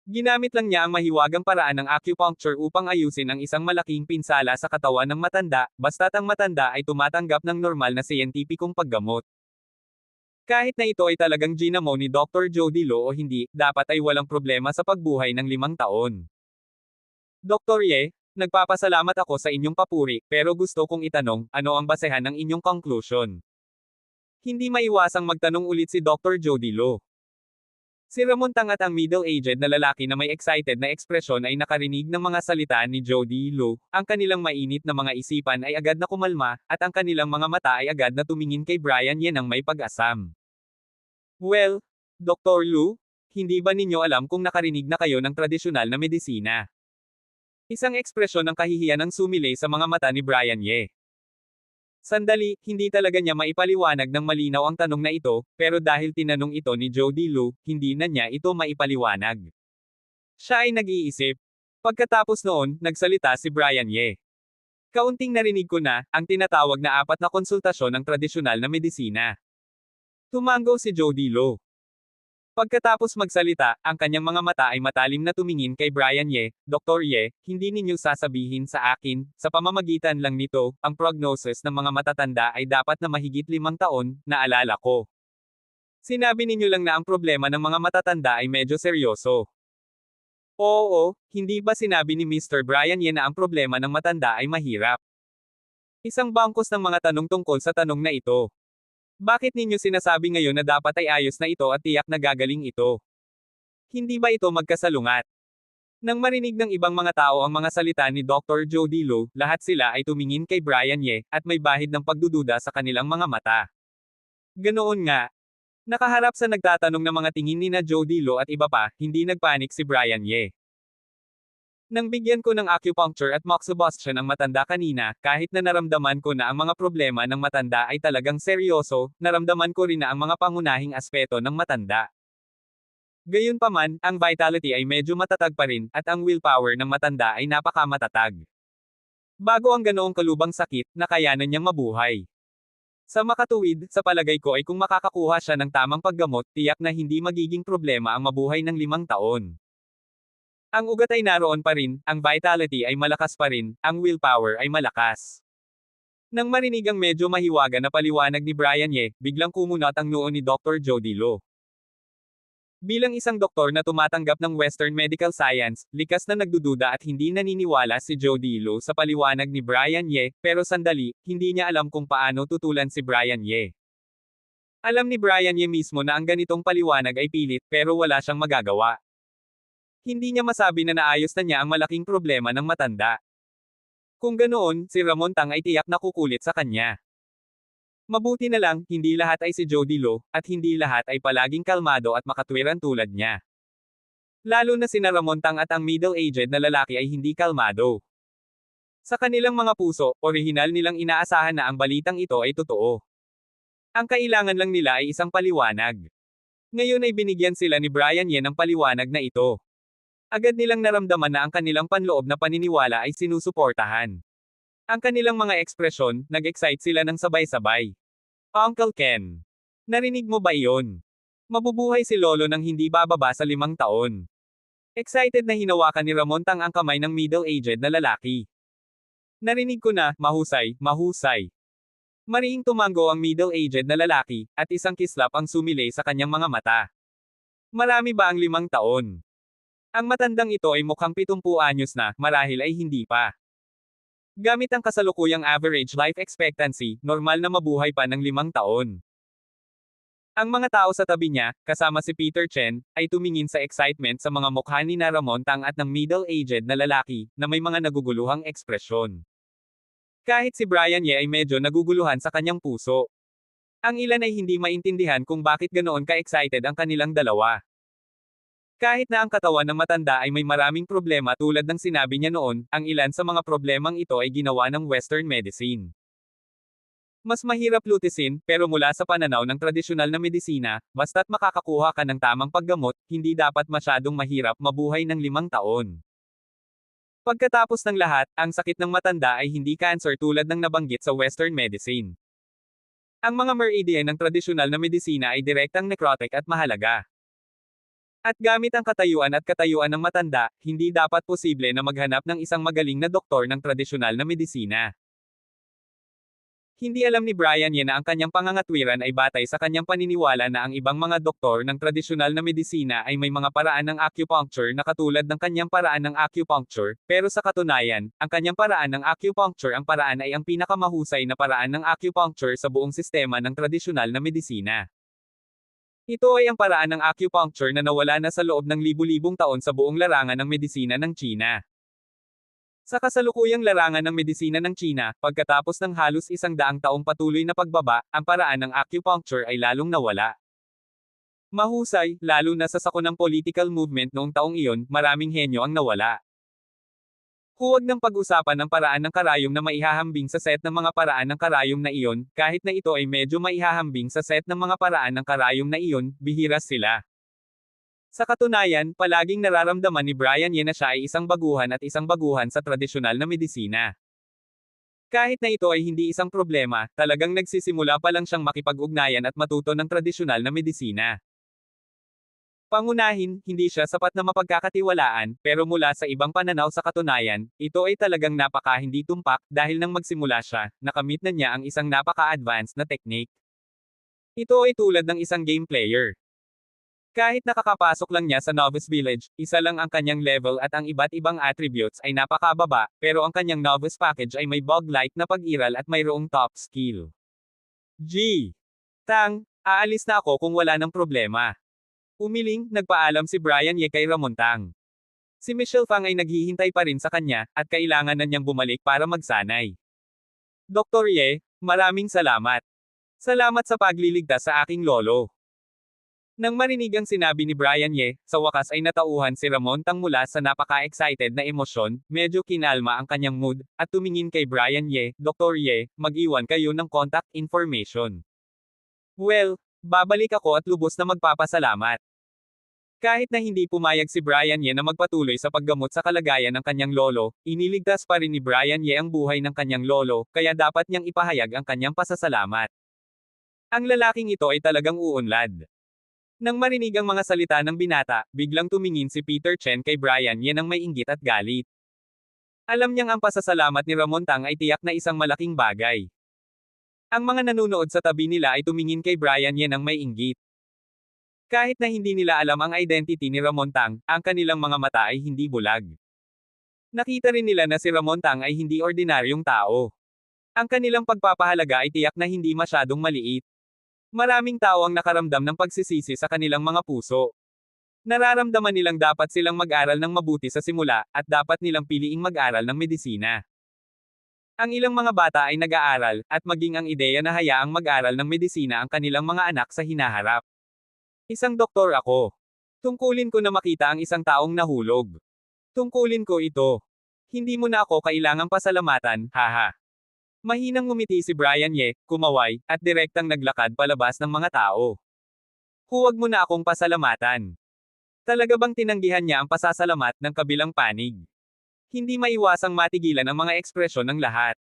Speaker 1: Ginamit lang niya ang mahiwagang paraan ng acupuncture upang ayusin ang isang malaking pinsala sa katawan ng matanda, basta't ang matanda ay tumatanggap ng normal na siyentipikong paggamot. Kahit na ito ay talagang ginamo ni Dr. Jody Lo o hindi, dapat ay walang problema sa pagbuhay ng 5 taon. Dr. Ye, nagpapasalamat ako sa inyong papuri, pero gusto kong itanong, ano ang basehan ng inyong conclusion? Hindi maiwasang magtanong ulit si Dr. Jody Lo. Si Ramon Tang at ang middle-aged na lalaki na may excited na ekspresyon ay nakarinig ng mga salita ni Jody Lo, ang kanilang mainit na mga isipan ay agad na kumalma, at ang kanilang mga mata ay agad na tumingin kay Brian Ye ng may pag-asam. Well, Dr. Lo, hindi ba ninyo alam kung nakarinig na kayo ng tradisyonal na medisina? Isang ekspresyon ng kahihiyan ang sumilay sa mga mata ni Brian Ye. Sandali, hindi talaga niya maipaliwanag ng malinaw ang tanong na ito, pero dahil tinanong ito ni Jody Lo, hindi na niya ito maipaliwanag. Siya ay nag-iisip. Pagkatapos noon, nagsalita si Brian Ye. Kaunting narinig ko na, ang tinatawag na 4 na konsultasyon ng tradisyonal na medisina. Tumango si Jody Lo. Pagkatapos magsalita, ang kanyang mga mata ay matalim na tumingin kay Brian Ye, Dr. Ye, hindi ninyo sasabihin sa akin, sa pamamagitan lang nito, ang prognosis ng mga matatanda ay dapat na mahigit 5 taon, naalala ko. Sinabi ninyo lang na ang problema ng mga matatanda ay medyo seryoso. Oo, hindi ba sinabi ni Mr. Brian Ye na ang problema ng matanda ay mahirap? Isang bangkos ng mga tanong tungkol sa tanong na ito. Bakit ninyo sinasabi ngayon na dapat ay ayos na ito at tiyak na gagaling ito? Hindi ba ito magkasalungat? Nang marinig ng ibang mga tao ang mga salita ni Dr. Joe Dilo, lahat sila ay tumingin kay Brian Ye, at may bahid ng pagdududa sa kanilang mga mata. Ganoon nga. Nakaharap sa nagtatanong na mga tingin ni na Joe Dilo at iba pa, hindi nagpanik si Brian Ye. Nang bigyan ko ng acupuncture at moxibustion ang matanda kanina, kahit na naramdaman ko na ang mga problema ng matanda ay talagang seryoso, naramdaman ko rin na ang mga pangunahing aspeto ng matanda. Gayunpaman, ang vitality ay medyo matatag pa rin, at ang willpower ng matanda ay napakamatatag. Bago ang ganoong kalubang sakit, nakayanan niyang mabuhay. Sa makatuwid, sa palagay ko ay kung makakakuha siya ng tamang paggamot, tiyak na hindi magiging problema ang mabuhay ng 5 taon. Ang ugat ay naroon pa rin, ang vitality ay malakas pa rin, ang willpower ay malakas. Nang marinig ang medyo mahiwaga na paliwanag ni Brian Ye, biglang kumunat ang noo ni Dr. Joe Dilo. Bilang isang doktor na tumatanggap ng Western medical science, likas na nagdududa at hindi naniniwala si Joe Dilo sa paliwanag ni Brian Ye, pero sandali, hindi niya alam kung paano tutulan si Brian Ye. Alam ni Brian Ye mismo na ang ganitong paliwanag ay pilit, pero wala siyang magagawa. Hindi niya masabi na naayos na niya ang malaking problema ng matanda. Kung ganoon, si Ramon Tang ay tiyak na kukulit sa kanya. Mabuti na lang, hindi lahat ay si Joe Dilo, at hindi lahat ay palaging kalmado at makatwiran tulad niya. Lalo na sina Ramon Tang at ang middle-aged na lalaki ay hindi kalmado. Sa kanilang mga puso, orihinal nilang inaasahan na ang balitang ito ay totoo. Ang kailangan lang nila ay isang paliwanag. Ngayon ay binigyan sila ni Brian Ye ng paliwanag na ito. Agad nilang naramdaman na ang kanilang panloob na paniniwala ay sinusuportahan. Ang kanilang mga ekspresyon, nag-excite sila ng sabay-sabay. Uncle Ken. Narinig mo ba iyon? Mabubuhay si Lolo nang hindi bababa sa 5 taon. Excited na hinawakan ni Ramon Tang ang kamay ng middle-aged na lalaki. Narinig ko na, mahusay, mahusay. Mariing tumango ang middle-aged na lalaki, at isang kislap ang sumilay sa kanyang mga mata. Marami ba ang 5 taon? Ang matandang ito ay mukhang 70 anyos na, marahil ay hindi pa. Gamit ang kasalukuyang average life expectancy, normal na mabuhay pa ng 5 taon. Ang mga tao sa tabi niya, kasama si Peter Chen, ay tumingin sa excitement sa mga mukha ni na Ramon Tang at ng middle-aged na lalaki, na may mga naguguluhang ekspresyon. Kahit si Brian Ye ay medyo naguguluhan sa kanyang puso. Ang ilan ay hindi maintindihan kung bakit ganoon ka-excited ang kanilang dalawa. Kahit na ang katawan ng matanda ay may maraming problema tulad ng sinabi niya noon, ang ilan sa mga problemang ito ay ginawa ng Western medicine. Mas mahirap lutisin, pero mula sa pananaw ng tradisyonal na medisina, basta't makakakuha ka ng tamang paggamot, hindi dapat masyadong mahirap mabuhay ng 5 taon. Pagkatapos ng lahat, ang sakit ng matanda ay hindi cancer tulad ng nabanggit sa Western medicine. Ang mga meridian ng tradisyonal na medisina ay direktang necrotic at mahalaga. At gamit ang katayuan ng matanda, hindi dapat posible na maghanap ng isang magaling na doktor ng tradisyonal na medisina. Hindi alam ni Brian Ye na ang kanyang pangangatwiran ay batay sa kanyang paniniwala na ang ibang mga doktor ng tradisyonal na medisina ay may mga paraan ng acupuncture na katulad ng kanyang paraan ng acupuncture, pero sa katunayan, ang kanyang paraan ng acupuncture ang paraan ay ang pinakamahusay na paraan ng acupuncture sa buong sistema ng tradisyonal na medisina. Ito ay ang paraan ng acupuncture na nawala na sa loob ng libu-libong taon sa buong larangan ng medisina ng China. Sa kasalukuyang larangan ng medisina ng China, pagkatapos ng halos 100 taong patuloy na pagbaba, ang paraan ng acupuncture ay lalong nawala. Mahusay, lalo na sa sakunang political movement noong taong iyon, maraming henyo ang nawala. Huwag nang pag-usapan ang paraan ng karayom na maihahambing sa set ng mga paraan ng karayom na iyon, kahit na ito ay medyo maihahambing sa set ng mga paraan ng karayom na iyon, bihira sila. Sa katunayan, palaging nararamdaman ni Brian Ye na siya ay isang baguhan at isang baguhan sa tradisyonal na medisina. Kahit na ito ay hindi isang problema, talagang nagsisimula pa lang siyang makipag-ugnayan at matuto ng tradisyonal na medisina. Pangunahin, hindi siya sapat na mapagkakatiwalaan, pero mula sa ibang pananaw sa katunayan, ito ay talagang napaka-hindi tumpak, dahil nang magsimula siya, nakamit na niya ang isang napaka-advanced na technique. Ito ay tulad ng isang game player. Kahit nakakapasok lang niya sa Novice Village, isa lang ang kanyang level at ang iba't ibang attributes ay napakababa, pero ang kanyang Novice Package ay may bug-like na pag-iral at mayroong top skill. G. Tang, aalis na ako kung wala ng problema. Umiling, nagpaalam si Brian Ye kay Ramon Tang. Si Michelle Fang ay naghihintay pa rin sa kanya, at kailangan na niyang bumalik para magsanay. Dr. Ye, maraming salamat. Salamat sa pagliligtas sa aking lolo. Nang marinig ang sinabi ni Brian Ye, sa wakas ay natauhan si Ramon Tang mula sa napaka-excited na emosyon, medyo kinalma ang kanyang mood, at tumingin kay Brian Ye, Dr. Ye, mag-iwan kayo ng contact information. Well, babalik ako at lubos na magpapasalamat. Kahit na hindi pumayag si Brian Ye na magpatuloy sa paggamot sa kalagayan ng kanyang lolo, iniligtas pa rin ni Brian Ye ang buhay ng kanyang lolo, kaya dapat niyang ipahayag ang kanyang pasasalamat. Ang lalaking ito ay talagang uunlad. Nang marinig ang mga salita ng binata, biglang tumingin si Peter Chen kay Brian Ye nang may inggit at galit. Alam niyang ang pasasalamat ni Ramon Tang ay tiyak na isang malaking bagay. Ang mga nanunood sa tabi nila ay tumingin kay Brian Ye nang may inggit. Kahit na hindi nila alam ang identity ni Ramon Tang, ang kanilang mga mata ay hindi bulag. Nakita rin nila na si Ramon Tang ay hindi ordinaryong tao. Ang kanilang pagpapahalaga ay tiyak na hindi masyadong maliit. Maraming tao ang nakaramdam ng pagsisisi sa kanilang mga puso. Nararamdaman nilang dapat silang mag-aral ng mabuti sa simula, at dapat nilang piliing mag-aral ng medisina. Ang ilang mga bata ay nag-aaral, at maging ang ideya na hayaang mag-aral ng medisina ang kanilang mga anak sa hinaharap. Isang doktor ako. Tungkulin ko na makita ang isang taong nahulog. Tungkulin ko ito. Hindi mo na ako kailangang pasalamatan, haha. Mahinang ngumiti si Brian Ye, kumaway, at direktang naglakad palabas ng mga tao. Huwag mo na akong pasalamatan. Talaga bang tinanggihan niya ang pasasalamat ng kabilang panig? Hindi maiwasang matigilan ang mga ekspresyon ng lahat.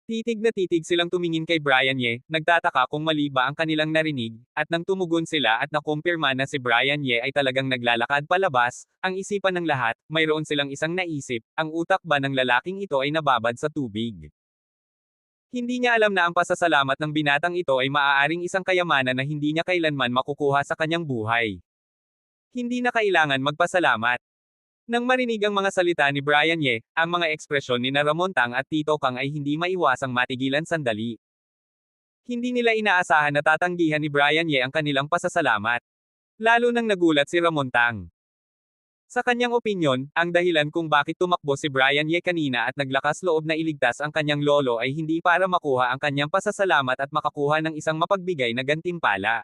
Speaker 1: Titig na titig silang tumingin kay Brian Ye, nagtataka kung mali ba ang kanilang narinig, at nang tumugon sila at nakumpirma na si Brian Ye ay talagang naglalakad palabas, ang isipan ng lahat, mayroon silang isang naisip, ang utak ba ng lalaking ito ay nababad sa tubig? Hindi niya alam na ang pasasalamat ng binatang ito ay maaaring isang kayamanan na hindi niya kailanman makukuha sa kanyang buhay. Hindi na kailangan magpasalamat. Nang marinig ang mga salita ni Brian Ye, ang mga ekspresyon ni Ramon Tang at Tito Kang ay hindi maiwasang matigilan sandali. Hindi nila inaasahan na tatanggihan ni Brian Ye ang kanilang pasasalamat. Lalo nang nagulat si Ramon Tang. Sa kanyang opinyon, ang dahilan kung bakit tumakbo si Brian Ye kanina at naglakas loob na iligtas ang kanyang lolo ay hindi para makuha ang kanyang pasasalamat at makakuha ng isang mapagbigay na gantimpala.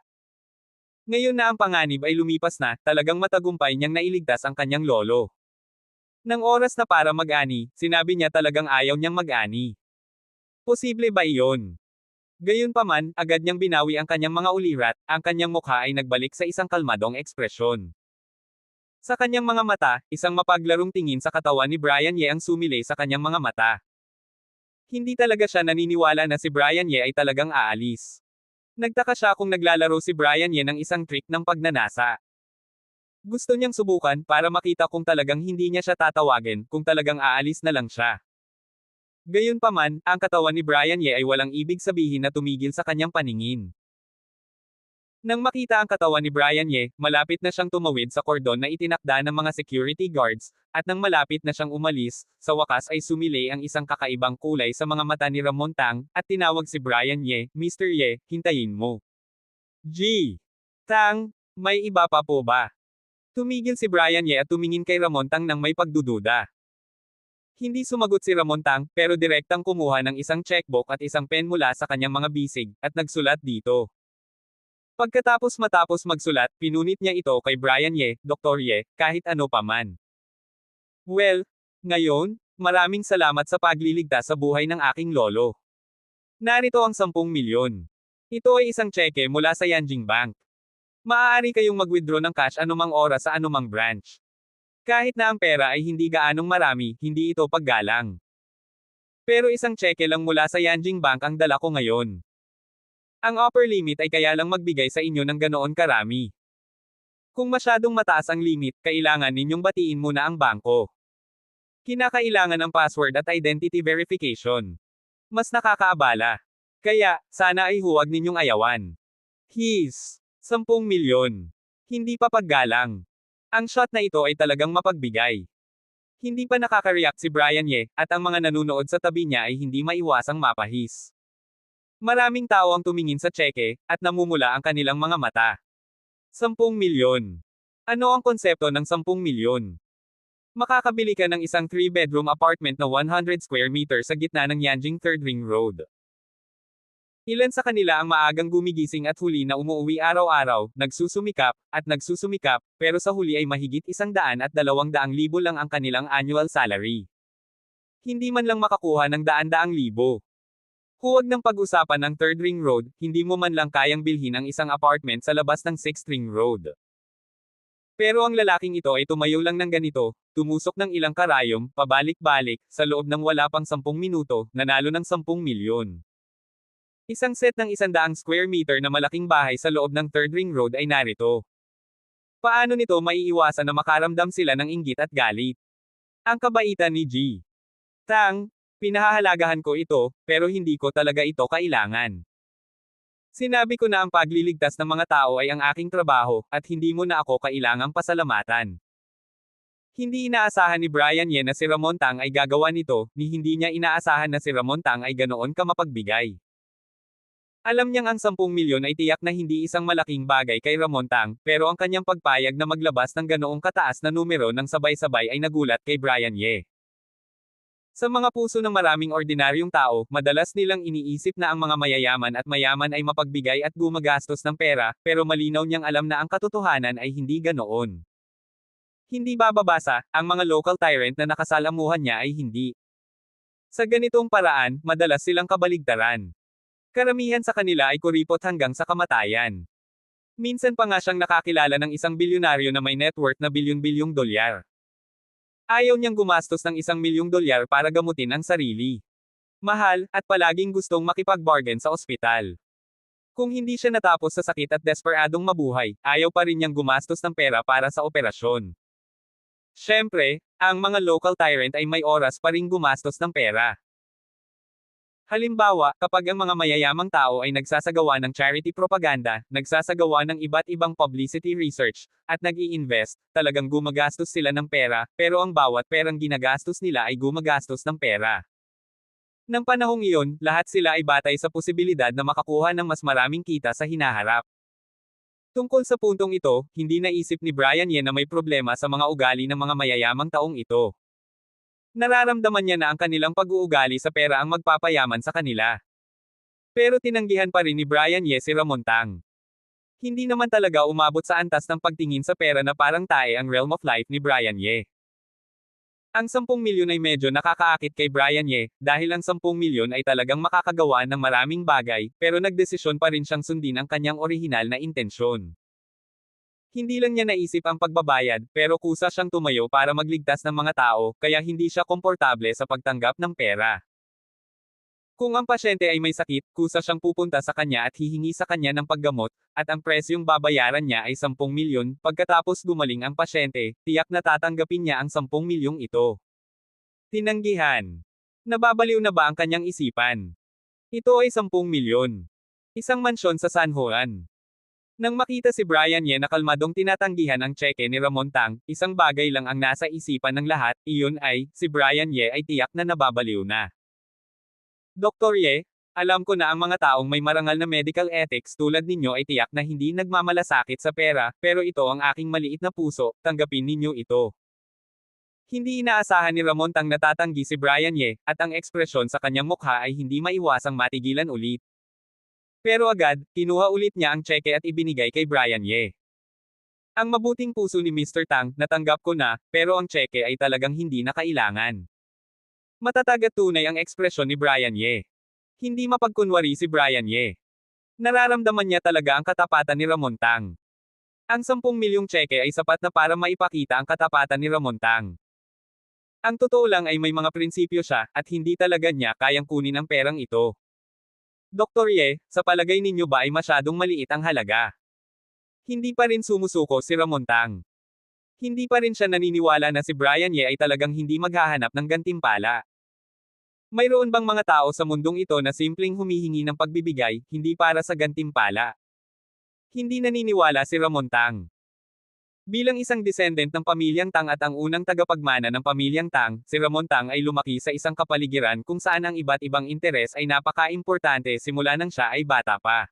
Speaker 1: Ngayon na ang panganib ay lumipas na, talagang matagumpay niyang nailigtas ang kanyang lolo. Nang oras na para mag-ani, sinabi niya talagang ayaw niyang mag-ani. Posible ba iyon? Gayunpaman, agad niyang binawi ang kanyang mga ulirat, ang kanyang mukha ay nagbalik sa isang kalmadong ekspresyon. Sa kanyang mga mata, isang mapaglarong tingin sa katawan ni Brian Ye ang sumilay sa kanyang mga mata. Hindi talaga siya naniniwala na si Brian Ye ay talagang aalis. Nagtaka siya kung naglalaro si Brian Ye ng isang trick ng pagnanasa. Gusto niyang subukan para makita kung talagang hindi niya siya tatawagin, kung talagang aalis na lang siya. Gayunpaman, ang katawan ni Brian Ye ay walang ibig sabihin na tumigil sa kanyang paningin. Nang makita ang katawan ni Brian Ye, malapit na siyang tumawid sa kordon na itinakda ng mga security guards, at nang malapit na siyang umalis, sa wakas ay sumilay ang isang kakaibang kulay sa mga mata ni Ramon Tang, at tinawag si Brian Ye, Mr. Ye, hintayin mo. G. Tang, may iba pa po ba? Tumigil si Brian Ye at tumingin kay Ramon Tang nang may pagdududa. Hindi sumagot si Ramon Tang, pero direktang kumuha ng isang checkbook at isang pen mula sa kanyang mga bisig, at nagsulat dito. Matapos magsulat, pinunit niya ito kay Brian Ye, Dr. Ye, kahit ano pa man. Well, ngayon, maraming salamat sa pagliligtas sa buhay ng aking lolo. Narito ang 10 milyon. Ito ay isang tseke mula sa Yanjing Bank. Maaari kayong mag-withdraw ng cash anumang oras sa anumang branch. Kahit na ang pera ay hindi gaanong marami, hindi ito paggalang. Pero isang tseke lang mula sa Yanjing Bank ang dala ko ngayon. Ang upper limit ay kaya lang magbigay sa inyo ng ganoon karami. Kung masyadong mataas ang limit, kailangan ninyong batiin muna ang bangko. Kinakailangan ng password at identity verification. Mas nakakaabala. Kaya, sana ay huwag ninyong ayawan. His, 10 milyon. Hindi pa paggalang. Ang shot na ito ay talagang mapagbigay. Hindi pa nakaka-react si Brian Ye, at ang mga nanunood sa tabi niya ay hindi maiwasang mapahis. Maraming tao ang tumingin sa tseke, at namumula ang kanilang mga mata. 10 milyon. Ano ang konsepto ng 10 milyon? Makakabili ka ng isang 3-bedroom apartment na 100 square meters sa gitna ng Yanjing 3rd Ring Road. Ilan sa kanila ang maagang gumigising at huli na umuuwi araw-araw, nagsusumikap, pero sa huli ay mahigit 100,000 lang ang kanilang annual salary. Hindi man lang makakuha ng daan-daang libo. Huwag nang pag-usapan ng 3rd Ring Road, hindi mo man lang kayang bilhin ang isang apartment sa labas ng 6th Ring Road. Pero ang lalaking ito ay tumayo lang ng ganito, tumusok ng ilang karayom, pabalik-balik, sa loob ng wala pang 10 minuto, nanalo ng 10 milyon. Isang set ng 100 square meter na malaking bahay sa loob ng 3rd Ring Road ay narito. Paano nito maiiwasan na makaramdam sila ng inggit at galit? Ang kabaitan ni G. Tang, pinahahalagahan ko ito, pero hindi ko talaga ito kailangan. Sinabi ko na ang pagliligtas ng mga tao ay ang aking trabaho, at hindi mo na ako kailangang pasalamatan. Hindi inaasahan ni Brian Ye na si Ramon Tang ay gagawa nito, ni hindi niya inaasahan na si Ramon Tang ay ganoon kamapagbigay. Alam niyang ang 10 milyon ay tiyak na hindi isang malaking bagay kay Ramon Tang, pero ang kanyang pagpayag na maglabas ng ganoong kataas na numero ng sabay-sabay ay nagulat kay Brian Ye. Sa mga puso ng maraming ordinaryong tao, madalas nilang iniisip na ang mga mayayaman at mayaman ay mapagbigay at gumagastos ng pera, pero malinaw niyang alam na ang katotohanan ay hindi ganoon. Hindi bababasa, ang mga local tyrant na nakasalamuhan niya ay hindi. Sa ganitong paraan, madalas silang kabaligtaran. Karamihan sa kanila ay kuripot hanggang sa kamatayan. Minsan pa nga siyang nakakilala ng isang bilyonaryo na may net worth na bilyon-bilyong dolyar. Ayaw niyang gumastos ng $1 milyong para gamutin ang sarili. Mahal, at palaging gustong makipag-bargain sa ospital. Kung hindi siya natapos sa sakit at desperadong mabuhay, ayaw pa rin niyang gumastos ng pera para sa operasyon. Siyempre, ang mga local tyrant ay may oras pa ring gumastos ng pera. Halimbawa, kapag ang mga mayayamang tao ay nagsasagawa ng charity propaganda, nagsasagawa ng iba't ibang publicity research, at nag-i-invest, talagang gumagastos sila ng pera, pero ang bawat perang ginagastos nila ay gumagastos ng pera. Nang panahong iyon, lahat sila ay batay sa posibilidad na makakuha ng mas maraming kita sa hinaharap. Tungkol sa puntong ito, hindi naisip ni Brian Ye na may problema sa mga ugali ng mga mayayamang taong ito. Nararamdaman niya na ang kanilang pag-uugali sa pera ang magpapayaman sa kanila. Pero tinanggihan pa rin ni Brian Ye si Ramon Tang. Hindi naman talaga umabot sa antas ng pagtingin sa pera na parang tae ang realm of life ni Brian Ye. Ang 10 milyon ay medyo nakakaakit kay Brian Ye, dahil ang 10 milyon ay talagang makakagawa ng maraming bagay, pero nagdesisyon pa rin siyang sundin ang kanyang orihinal na intensyon. Hindi lang niya naisip ang pagbabayad, pero kusa siyang tumayo para magligtas ng mga tao, kaya hindi siya komportable sa pagtanggap ng pera. Kung ang pasyente ay may sakit, kusa siyang pupunta sa kanya at hihingi sa kanya ng paggamot, at ang presyong babayaran niya ay 10 milyon, pagkatapos gumaling ang pasyente, tiyak na tatanggapin niya ang 10 milyong ito. Tinanggihan. Nababaliw na ba ang kanyang isipan? Ito ay 10 milyon. Isang mansyon sa San Juan. Nang makita si Brian Ye na kalmadong tinatanggihan ang tseke ni Ramon Tang, isang bagay lang ang nasa isipan ng lahat, iyon ay, si Brian Ye ay tiyak na nababaliw na. Dr. Ye, alam ko na ang mga taong may marangal na medical ethics tulad ninyo ay tiyak na hindi nagmamalasakit sa pera, pero ito ang aking maliit na puso, tanggapin ninyo ito. Hindi inaasahan ni Ramon Tang na tatanggi si Brian Ye, at ang ekspresyon sa kanyang mukha ay hindi maiwasang matigilan ulit. Pero agad, kinuha ulit niya ang tseke at ibinigay kay Brian Ye. Ang mabuting puso ni Mr. Tang, natanggap ko na, pero ang tseke ay talagang hindi na kailangan. Matatag at tunay ang ekspresyon ni Brian Ye. Hindi mapagkunwari si Brian Ye. Nararamdaman niya talaga ang katapatan ni Ramon Tang. Ang 10 milyong tseke ay sapat na para maipakita ang katapatan ni Ramon Tang. Ang totoo lang ay may mga prinsipyo siya, at hindi talaga niya kayang kunin ang perang ito. Dr. Ye, sa palagay ninyo ba ay masyadong maliit ang halaga? Hindi pa rin sumusuko si Ramon Tang. Hindi pa rin siya naniniwala na si Brian Ye ay talagang hindi maghahanap ng gantimpala. Mayroon bang mga tao sa mundong ito na simpleng humihingi ng pagbibigay, hindi para sa gantimpala? Hindi naniniwala si Ramon Tang. Bilang isang descendant ng pamilyang Tang at ang unang tagapagmana ng pamilyang Tang, si Ramon Tang ay lumaki sa isang kapaligiran kung saan ang iba't ibang interes ay napaka-importante simula nang siya ay bata pa.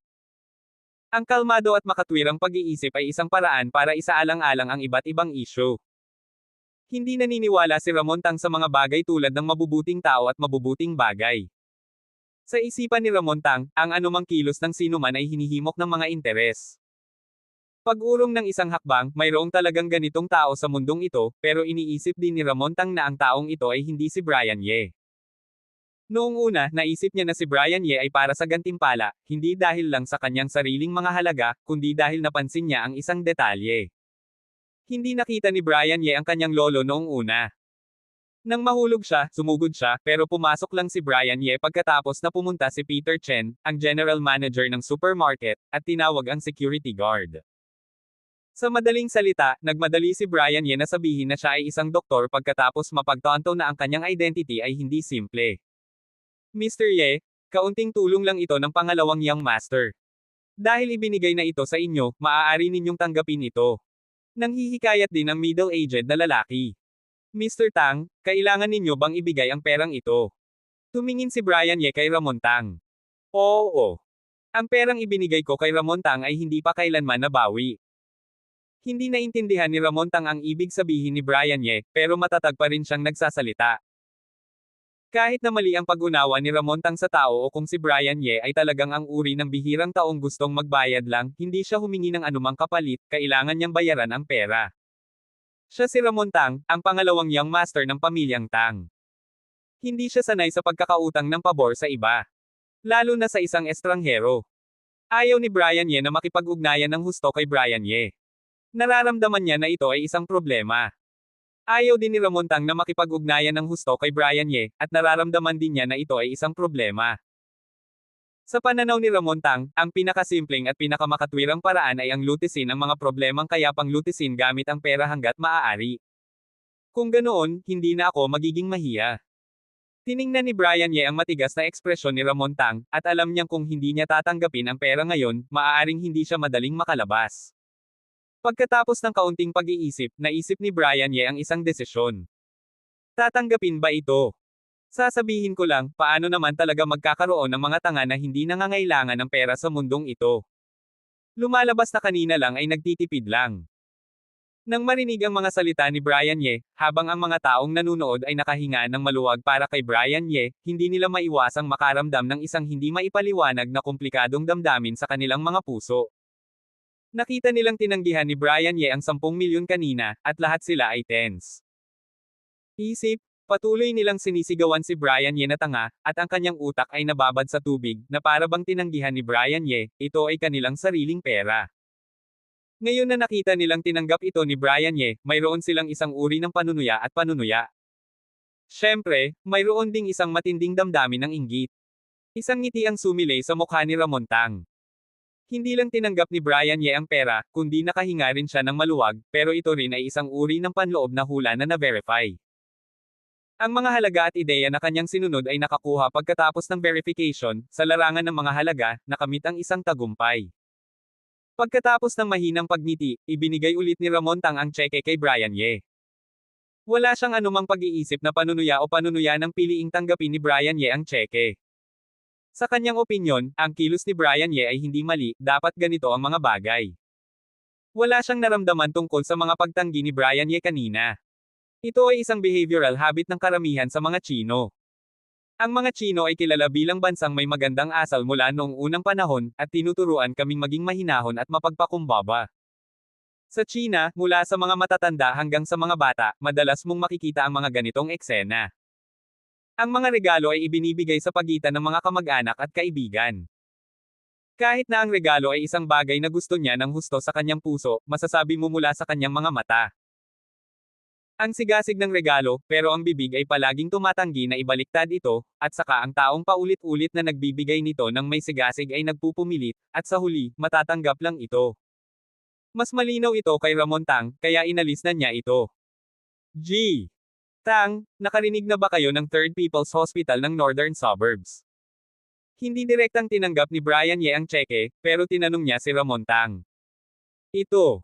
Speaker 1: Ang kalmado at makatwirang pag-iisip ay isang paraan para isaalang-alang ang iba't ibang isyu. Hindi naniniwala si Ramon Tang sa mga bagay tulad ng mabubuting tao at mabubuting bagay. Sa isipan ni Ramon Tang, ang anumang kilos ng sinuman ay hinihimok ng mga interes. Pag-urong ng isang hakbang, mayroong talagang ganitong tao sa mundong ito, pero iniisip din ni Ramon Tang na ang taong ito ay hindi si Brian Ye. Noong una, naisip niya na si Brian Ye ay para sa gantimpala, hindi dahil lang sa kanyang sariling mga halaga, kundi dahil napansin niya ang isang detalye. Hindi nakita ni Brian Ye ang kanyang lolo noong una. Nang mahulog siya, sumugod siya, pero pumasok lang si Brian Ye pagkatapos na pumunta si Peter Chen, ang general manager ng supermarket, at tinawag ang security guard. Sa madaling salita, nagmadali si Brian Ye na sabihin na siya ay isang doktor pagkatapos mapagtanto na ang kanyang identity ay hindi simple. Mr. Ye, kaunting tulong lang ito ng pangalawang young master. Dahil ibinigay na ito sa inyo, maaari ninyong tanggapin ito. Nanghihikayat din ang middle-aged na lalaki. Mr. Tang, kailangan ninyo bang ibigay ang perang ito? Tumingin si Brian Ye kay Ramon Tang. Oo. Ang perang ibinigay ko kay Ramon Tang ay hindi pa kailanman nabawi. Hindi naintindihan ni Ramon Tang ang ibig sabihin ni Brian Ye, pero matatag pa rin siyang nagsasalita. Kahit na mali ang pag-unawa ni Ramon Tang sa tao o kung si Brian Ye ay talagang ang uri ng bihirang taong gustong magbayad lang, hindi siya humingi ng anumang kapalit, kailangan niyang bayaran ang pera. Siya si Ramon Tang, ang pangalawang young master ng pamilyang Tang. Hindi siya sanay sa pagkakautang ng pabor sa iba. Lalo na sa isang estranghero. Ayaw ni Brian Ye na makipag-ugnayan ng husto kay Brian Ye. Nararamdaman niya na ito ay isang problema. Ayaw din ni Ramon Tang na makipag-ugnayan ng husto kay Brian Ye, at nararamdaman din niya na ito ay isang problema. Sa pananaw ni Ramon Tang, ang pinakasimpleng at pinakamakatwirang paraan ay ang lutisin ang mga problemang kaya pang lutisin gamit ang pera hanggat maaari. Kung ganoon, hindi na ako magiging mahiya. Tiningnan ni Brian Ye ang matigas na ekspresyon ni Ramon Tang, at alam niyang kung hindi niya tatanggapin ang pera ngayon, maaaring hindi siya madaling makalabas. Pagkatapos ng kaunting pag-iisip, naisip ni Brian Ye ang isang desisyon. Tatanggapin ba ito? Sasabihin ko lang, paano naman talaga magkakaroon ng mga tanga na hindi nangangailangan ng pera sa mundong ito? Lumalabas na kanina lang ay nagtitipid lang. Nang marinig ang mga salita ni Brian Ye, habang ang mga taong nanunood ay nakahinga ng maluwag para kay Brian Ye, hindi nila maiwasang makaramdam ng isang hindi maipaliwanag na komplikadong damdamin sa kanilang mga puso. Nakita nilang tinanggihan ni Brian Ye ang 10 milyon kanina, at lahat sila ay tense. Isip, patuloy nilang sinisigawan si Brian Ye na tanga, at ang kanyang utak ay nababad sa tubig, na para bang tinanggihan ni Brian Ye, ito ay kanilang sariling pera. Ngayon na nakita nilang tinanggap ito ni Brian Ye, mayroon silang isang uri ng panunuya at panunuya. Siyempre, mayroon ding isang matinding damdamin ng inggit. Isang ngiti ang sumilay sa mukha ni Ramon Tang. Hindi lang tinanggap ni Brian Ye ang pera, kundi nakahinga rin siya ng maluwag, pero ito rin ay isang uri ng panloob na hula na na-verify. Ang mga halaga at ideya na kanyang sinunod ay nakakuha pagkatapos ng verification, sa larangan ng mga halaga, nakamit ang isang tagumpay. Pagkatapos ng mahinang pagngiti, ibinigay ulit ni Ramon Tang ang tseke kay Brian Ye. Wala siyang anumang pag-iisip na panunuya o panunuya ng piliing tanggapin ni Brian Ye ang tseke. Sa kanyang opinyon, ang kilos ni Brian Ye ay hindi mali, dapat ganito ang mga bagay. Wala siyang naramdaman tungkol sa mga pagtanggi ni Brian Ye kanina. Ito ay isang behavioral habit ng karamihan sa mga Tsino. Ang mga Tsino ay kilala bilang bansang may magandang asal mula noong unang panahon, at tinuturuan kaming maging mahinahon at mapagpakumbaba. Sa Tsina, mula sa mga matatanda hanggang sa mga bata, madalas mong makikita ang mga ganitong eksena. Ang mga regalo ay ibinibigay sa pagitan ng mga kamag-anak at kaibigan. Kahit na ang regalo ay isang bagay na gusto niya ng husto sa kanyang puso, masasabi mo mula sa kanyang mga mata. Ang sigasig ng regalo, pero ang bibig ay palaging tumatanggi na ibaliktad ito, at saka ang taong paulit-ulit na nagbibigay nito ng may sigasig ay nagpupumilit, at sa huli, matatanggap lang ito. Mas malinaw ito kay Ramon Tang, kaya inalis na niya ito. G. Tang, nakarinig na ba kayo ng Third People's Hospital ng Northern Suburbs? Hindi direktang tinanggap ni Brian Ye ang tseke, pero tinanong niya si Ramon Tang. Ito.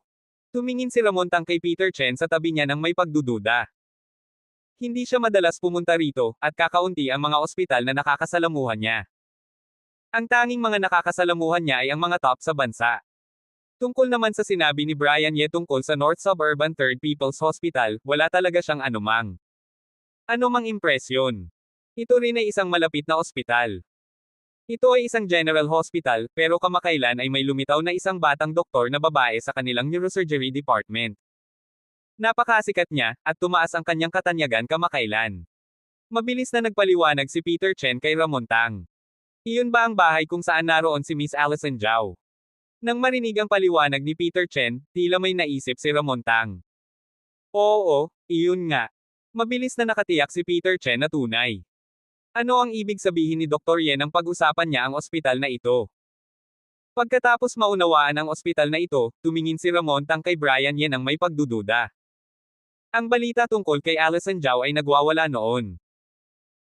Speaker 1: Tumingin si Ramontang kay Peter Chen sa tabi niya nang may pagdududa. Hindi siya madalas pumunta rito, at kakaunti ang mga ospital na nakakasalamuhan niya. Ang tanging mga nakakasalamuhan niya ay ang mga top sa bansa. Tungkol naman sa sinabi ni Brian Ye tungkol sa North Suburban 3rd People's Hospital, wala talaga siyang anumang impresyon. Ito rin ay isang malapit na ospital. Ito ay isang general hospital, pero kamakailan ay may lumitaw na isang batang doktor na babae sa kanilang neurosurgery department. Napakasikat niya, at tumaas ang kanyang katanyagan kamakailan. Mabilis na nagpaliwanag si Peter Chen kay Ramontang. Iyon ba ang bahay kung saan naroon si Miss Allison Zhao? Nang marinig ang paliwanag ni Peter Chen, tila may naisip si Ramontang. Oo, iyon nga. Mabilis na nakatiyak si Peter Chen na tunay. Ano ang ibig sabihin ni Dr. Ye nang pag-usapan niya ang ospital na ito? Pagkatapos maunawaan ang ospital na ito, tumingin si Ramontang kay Brian Ye nang may pagdududa. Ang balita tungkol kay Allison Zhao ay nagwawala noon.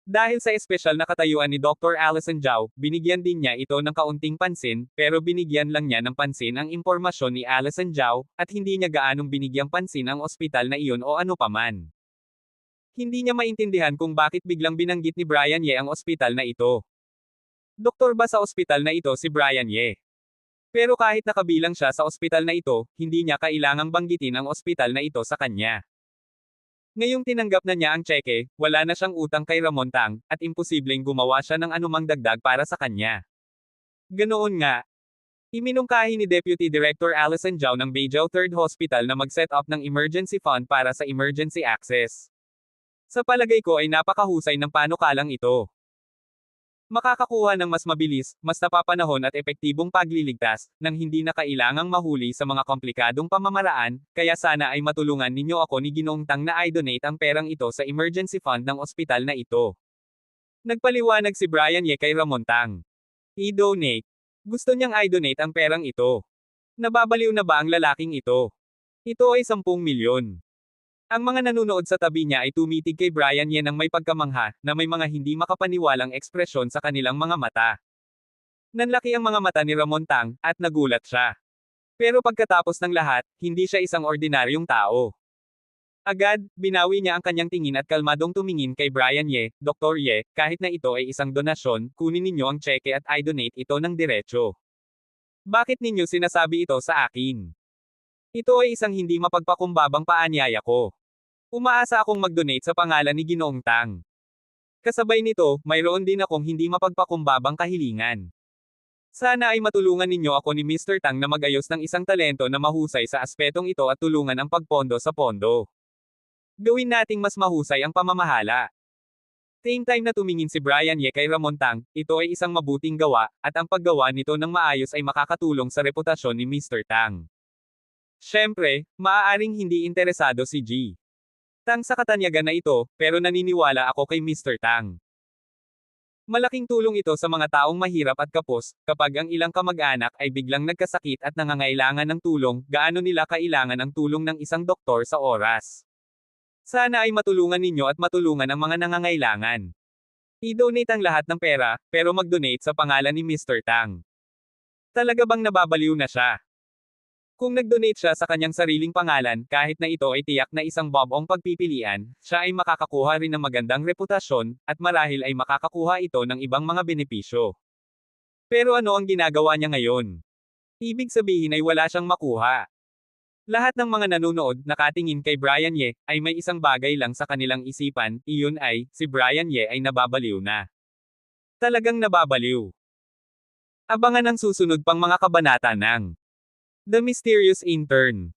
Speaker 1: Dahil sa espesyal na katayuan ni Dr. Allison Zhao, binigyan din niya ito ng kaunting pansin, pero binigyan lang niya ng pansin ang impormasyon ni Allison Zhao, at hindi niya gaanong binigyang pansin ang ospital na iyon o ano paman. Hindi niya maintindihan kung bakit biglang binanggit ni Brian Ye ang ospital na ito. Doktor ba sa ospital na ito si Brian Ye? Pero kahit nakabilang siya sa ospital na ito, hindi niya kailangang banggitin ang ospital na ito sa kanya. Ngayong tinanggap na niya ang tseke, wala na siyang utang kay Ramontang, at imposibleng gumawa siya ng anumang dagdag para sa kanya. Ganoon nga. Iminungkahi ni Deputy Director Allison Zhao ng Beijing 3rd Hospital na mag-set up ng emergency fund para sa emergency access. Sa palagay ko ay napakahusay ng panukalang ito. Makakakuha ng mas mabilis, mas napapanahon at epektibong pagliligtas, nang hindi na kailangang mahuli sa mga komplikadong pamamaraan, kaya sana ay matulungan ninyo ako ni Ginoong Tang na i-donate ang perang ito sa emergency fund ng ospital na ito. Nagpaliwanag si Brian Ye kay Ramontang. I-donate. Gusto niyang i-donate ang perang ito. Nababaliw na ba ang lalaking ito? Ito ay 10 milyon. Ang mga nanunood sa tabi niya ay tumitig kay Brian Ye nang may pagkamangha, na may mga hindi makapaniwalang ekspresyon sa kanilang mga mata. Nanlaki ang mga mata ni Ramontang, at nagulat siya. Pero pagkatapos ng lahat, hindi siya isang ordinaryong tao. Agad, binawi niya ang kanyang tingin at kalmadong tumingin kay Brian Ye, Dr. Ye, kahit na ito ay isang donasyon, kunin ninyo ang tseke at i-donate ito ng diretso. Bakit ninyo sinasabi ito sa akin? Ito ay isang hindi mapagpakumbabang paanyaya ko. Umaasa akong mag-donate sa pangalan ni Ginoong Tang. Kasabay nito, mayroon din akong hindi mapagpakumbabang kahilingan. Sana ay matulungan ninyo ako ni Mr. Tang na mag-ayos ng isang talento na mahusay sa aspetong ito at tulungan ang pagpondo sa pondo. Gawin nating mas mahusay ang pamamahala. Same time na tumingin si Brian Ye kay Ramontang, ito ay isang mabuting gawa, at ang paggawa nito ng maayos ay makakatulong sa reputasyon ni Mr. Tang. Siyempre, maaaring hindi interesado si G. Tang sa katanyagan na ito, pero naniniwala ako kay Mr. Tang. Malaking tulong ito sa mga taong mahirap at kapos, kapag ang ilang kamag-anak ay biglang nagkasakit at nangangailangan ng tulong, gaano nila kailangan ang tulong ng isang doktor sa oras. Sana ay matulungan ninyo at matulungan ang mga nangangailangan. I-donate ang lahat ng pera, pero mag-donate sa pangalan ni Mr. Tang. Talaga bang nababaliw na siya? Kung nag-donate siya sa kanyang sariling pangalan, kahit na ito ay tiyak na isang bobong pagpipilian, siya ay makakakuha rin ng magandang reputasyon, at marahil ay makakakuha ito ng ibang mga benepisyo. Pero ano ang ginagawa niya ngayon? Ibig sabihin ay wala siyang makuha. Lahat ng mga nanonood, nakatingin kay Brian Ye, ay may isang bagay lang sa kanilang isipan, iyon ay, si Brian Ye ay nababaliw na. Talagang nababaliw. Abangan ang susunod pang mga kabanata ng The Mysterious Intern.